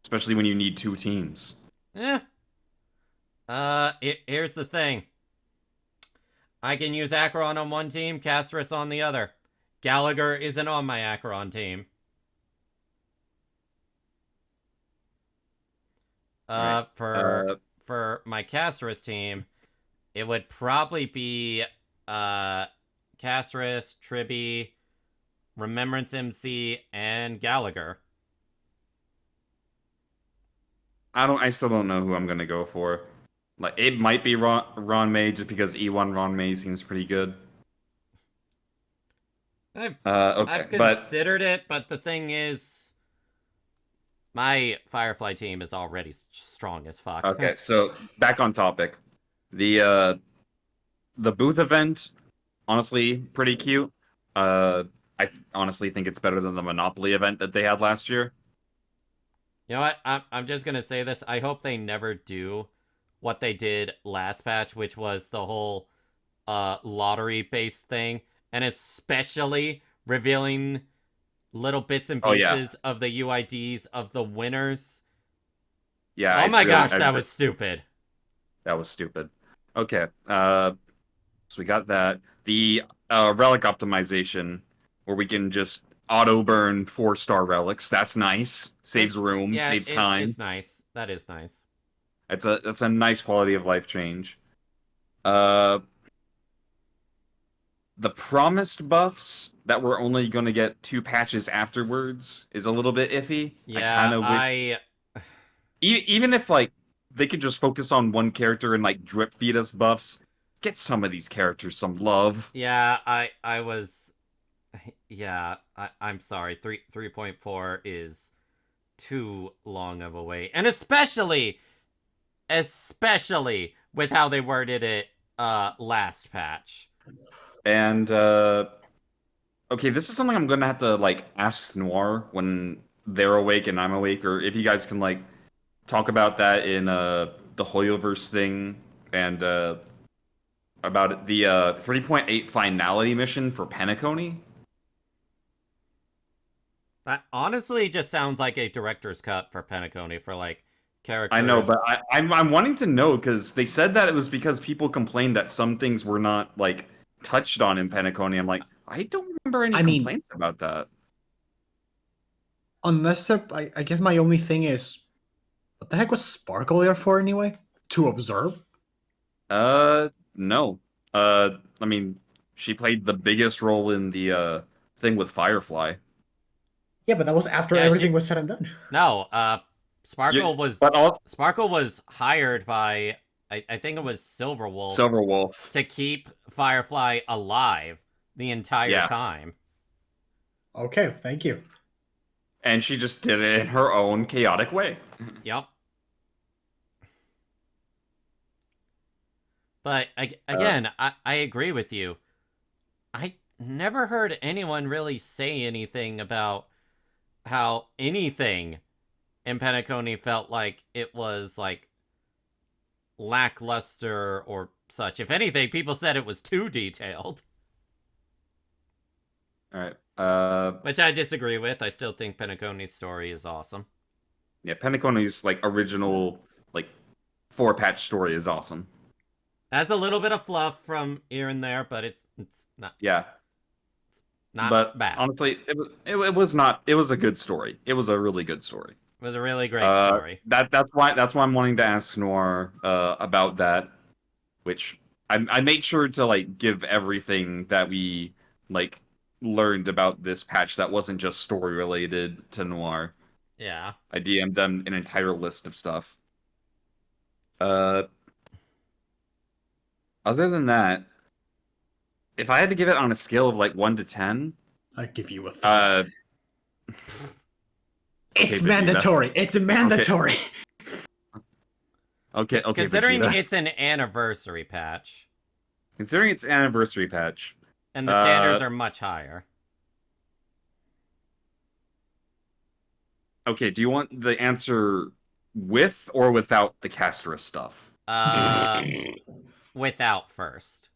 Especially when you need 2 teams. Eh. Here's the thing. I can use Acheron on one team, Castorus on the other. Gallagher isn't on my Acheron team. For my Castorus team, it would probably be Castorus, Tribby, Remembrance MC, and Gallagher. I still don't know who I'm gonna go for. Like, it might be Ron May just because E1 Ron May seems pretty good. I've considered it, but the thing is, my Firefly team is already strong as fuck. Okay, so back on topic. The booth event, honestly, pretty cute. I honestly think it's better than the Monopoly event that they had last year. You know what? I'm just gonna say this. I hope they never do what they did last patch, which was the whole lottery-based thing, and especially revealing little bits and pieces of the UIDs of the winners. Yeah. Oh my gosh, that was stupid. That was stupid. Okay. So we got that. The relic optimization, where we can just auto burn 4-star relics. That's nice. Saves room, saves time. It's nice. That is nice. That's a nice quality of life change. The promised buffs that we're only going to get 2 patches afterwards is a little bit iffy. Yeah, I kind of wish... Even if, like, they could just focus on one character and, like, drip feed us buffs, get some of these characters some love. Yeah, I was... Yeah, I'm sorry. 3.4 is too long of a wait. And especially with how they worded it last patch. And okay, this is something I'm gonna have to like ask Noir when they're awake and I'm awake, or if you guys can like talk about that in the Hoyoverse thing and about the 3.8 finality mission for Penacony. That honestly just sounds like a director's cut for Penacony for like characters. I know, but I'm wanting to know because they said that it was because people complained that some things were not like touched on in Penacony. I'm like, I don't remember any complaints about that. Unless I guess my only thing is, what the heck was Sparkle there for anyway? To observe? No. I mean, she played the biggest role in the thing with Firefly. Yeah, but that was after everything was said and done. No, Sparkle was hired by I think it was Silverwolf to keep Firefly alive the entire time. Okay, thank you. And she just did it in her own chaotic way. Yep. But again, I agree with you. I never heard anyone really say anything about how anything in Penacony felt like it was like lackluster or such. If anything, people said it was too detailed. Alright. Which I disagree with. I still think Penacony's story is awesome. Yeah, Penacony's like original like 4-patch story is awesome. Has a little bit of fluff from here and there, but it's not. Yeah. It's not bad. Honestly, it was not. It was a good story. It was a really good story. It was a really great story. That's why I'm wanting to ask Noir about that, which I made sure to like give everything that we like learned about this patch that wasn't just story related to Noir. Yeah. I DM'd them an entire list of stuff. Other than that, if I had to give it on a scale of like 1 to 10, I'd give you a 5. It's Vegeta. mandatory. It's mandatory. Okay. Considering Vegeta. it's an anniversary patch. And the standards are much higher. Okay, do you want the answer with or without the Castorus stuff? Without first.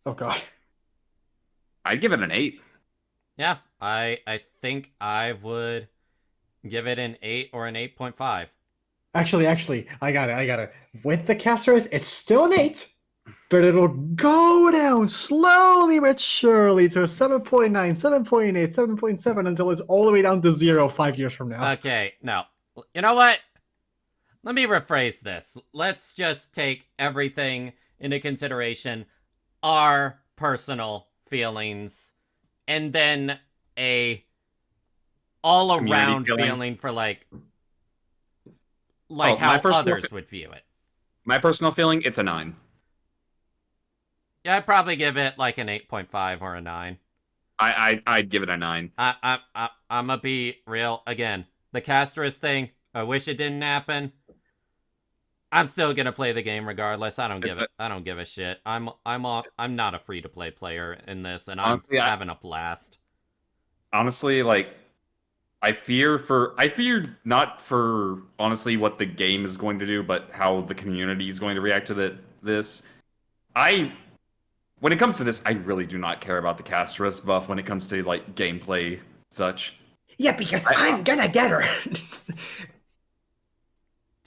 Oh god. I'd give it an 8. Yeah, I think I would give it an 8 or an 8.5. Actually, I got it. With the Castorus, it's still an 8, but it'll go down slowly but surely to a 7.9, 7.8, 7.7 until it's all the way down to 0 5 years from now. Okay, no. You know what? Let me rephrase this. Let's just take everything into consideration. Our personal feelings. And then a all-around feeling for, like how others would view it. My personal feeling, it's a 9. Yeah, I'd probably give it like an 8.5 or a 9. I'd give it a 9. I'm gonna be real again. The Castorus thing, I wish it didn't happen. I'm still gonna play the game regardless. I don't give a shit. I'm not a free-to-play player in this, and honestly, I'm having a blast. Honestly, like, I fear not for honestly what the game is going to do, but how the community is going to react to this. When it comes to this, I really do not care about the Castorus buff when it comes to like gameplay such. Yeah, because I'm gonna get her.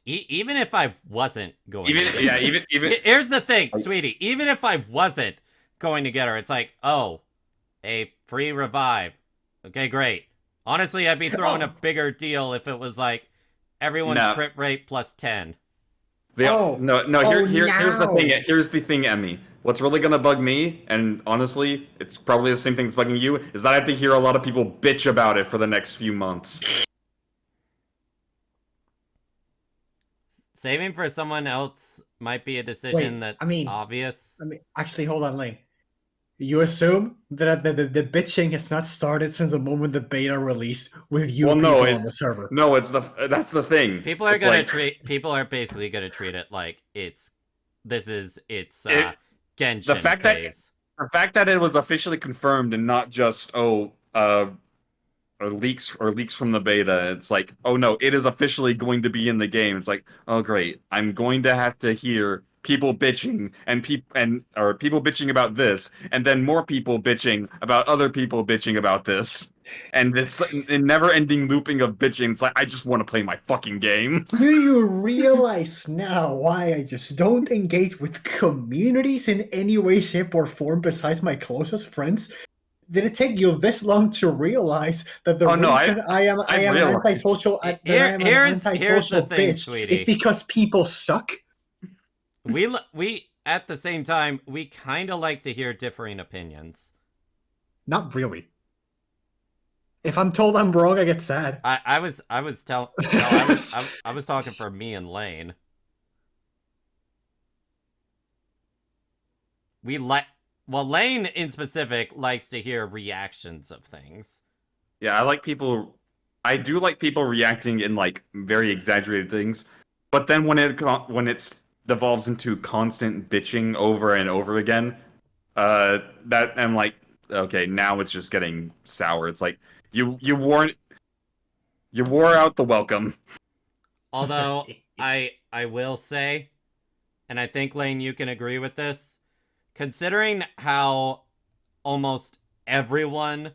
Even if I wasn't going even here's the thing, sweetie. Even if I wasn't going to get her, it's like, oh, a free revive. Okay, great. Honestly, I'd be throwing a bigger deal if it was like everyone's crit rate plus 10. Here's the thing. Here's the thing, Emmy. What's really gonna bug me, and honestly, it's probably the same thing that's bugging you, is that I have to hear a lot of people bitch about it for the next few months. Saving for someone else might be a decision that's obvious. Actually, hold on, Lane. You assume that the bitching has not started since the moment the beta released with you on the server. No, that's the thing. People are basically gonna treat it like it's Genshin phase. The fact that it was officially confirmed and not just leaks from the beta. It's like, oh no, it is officially going to be in the game. It's like, oh great, I'm going to have to hear people bitching or people bitching about this, and then more people bitching about other people bitching about this, and this never-ending looping of bitching. It's like, I just want to play my fucking game. Do you realize now why I just don't engage with communities in any way, shape, or form besides my closest friends? Did it take you this long to realize that the reason I am an antisocial bitch is because people suck? We at the same time, we kind of like to hear differing opinions. Not really. If I'm told I'm wrong, I get sad. I was talking for me and Lane. Lane in specific likes to hear reactions of things. Yeah, I do like people reacting in like very exaggerated things, but then when it devolves into constant bitching over and over again, that I'm like, okay, now it's just getting sour. It's like you wore out the welcome. Although I will say, and I think Lane, you can agree with this, considering how almost everyone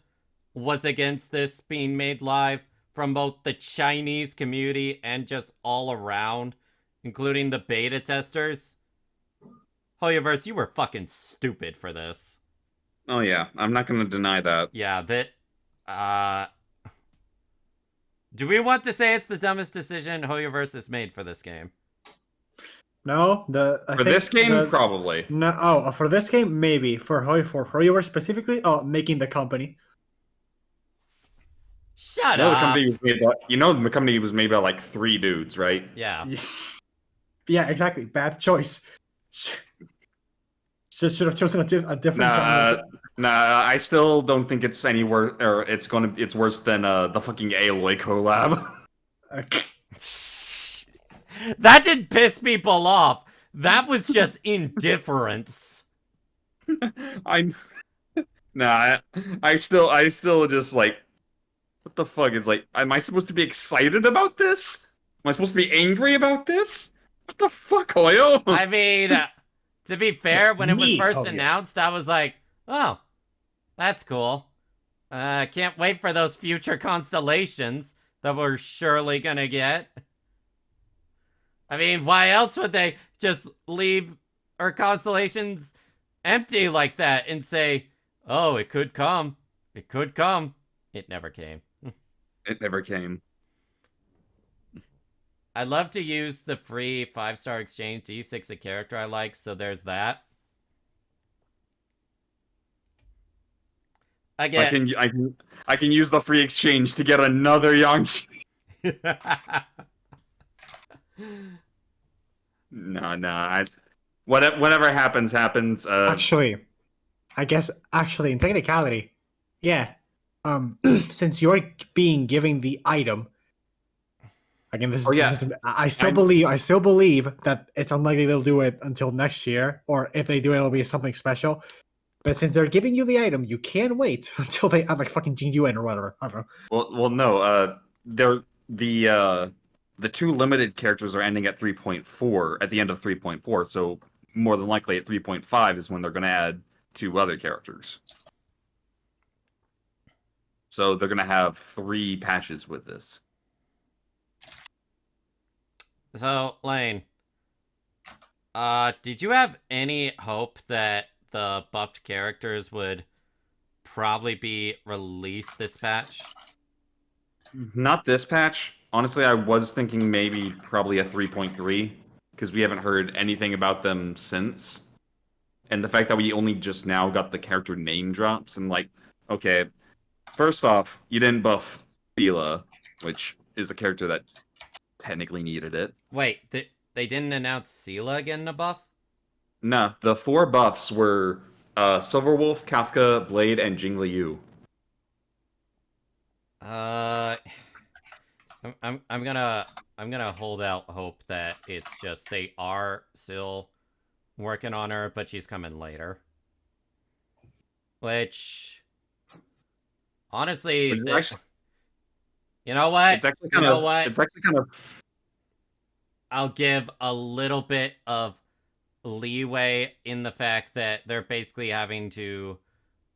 was against this being made live from both the Chinese community and just all around, including the beta testers. Hoyoverse, you were fucking stupid for this. Oh yeah, I'm not gonna deny that. Yeah, do we want to say it's the dumbest decision Hoyoverse has made for this game? No, this game probably. No, for this game maybe. For Hoyoverse specifically, making the company. Shut up. The company was made by like 3 dudes, right? Yeah. Yeah, exactly. Bad choice. Should have chosen a different genre. Nah, I still don't think it's anywhere, or it's worse than the fucking Aloy collab. That didn't piss people off. That was just indifference. I still just like, What the fuck? It's like, am I supposed to be excited about this? Am I supposed to be angry about this? What the fuck, Hoyo? I mean, to be fair, when it was first announced, I was like, oh, that's cool. Can't wait for those future constellations that we're surely gonna get. I mean, why else would they just leave our constellations empty like that and say, oh, it could come. It could come. It never came. It never came. I love to use the free 5-star exchange D6 a character I like, so there's that. Again, I can use the free exchange to get another Yang. No. Whatever happens. Actually, I guess in technicality, yeah. Since you're being given the item, again, I still believe that it's unlikely they'll do it until next year, or if they do, it'll be something special. But since they're giving you the item, you can wait until they add like fucking Jingyuan or whatever. I don't know. Well, no. The 2 limited characters are ending at 3.4 at the end of 3.4. So more than likely at 3.5 is when they're going to add 2 other characters. So they're going to have 3 patches with this. So, Lane, did you have any hope that the buffed characters would probably be released this patch? Not this patch. Honestly, I was thinking maybe probably a 3.3, because we haven't heard anything about them since. And the fact that we only just now got the character name drops, and like, okay, first off, you didn't buff Fila, which is a character that technically needed it. Wait, they didn't announce Sela again in a buff? No, the 4 buffs were Silverwolf, Kafka, Blade, and Jing Liu. I'm gonna hold out hope that it's just they are still working on her, but she's coming later. Which, honestly, you know what? It's actually kind of. I'll give a little bit of leeway in the fact that they're basically having to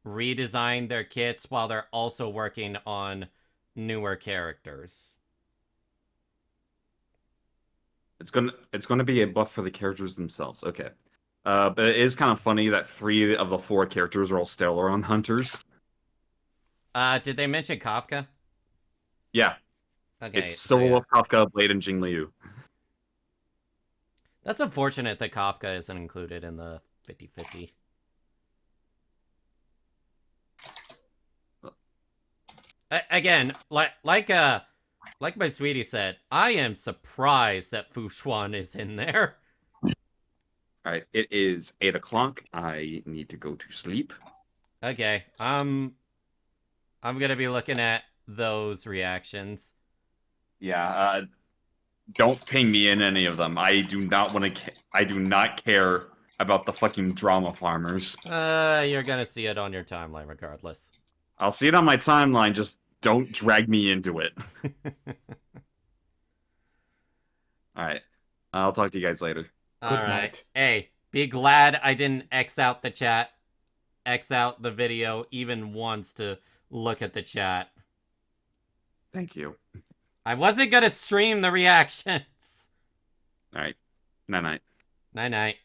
redesign their kits while they're also working on newer characters. It's gonna be a buff for the characters themselves. Okay. But it is kind of funny that 3 of the 4 characters are all Stellaron hunters. Did they mention Kafka? Yeah. Okay, it's Silverwolf, Kafka, Blade, and Jing Liu. That's unfortunate that Kafka isn't included in the 50-50. Again, like my sweetie said, I am surprised that Fu Xuan is in there. Alright, it is 8 o'clock. I need to go to sleep. Okay, I'm gonna be looking at those reactions. Yeah, don't ping me in any of them. I do not care about the fucking drama farmers. You're gonna see it on your timeline regardless. I'll see it on my timeline, just don't drag me into it. Alright. I'll talk to you guys later. Alright. Hey, be glad I didn't X out the chat. X out the video even once to look at the chat. Thank you. I wasn't gonna stream the reactions. Alright. Night-night. Night-night.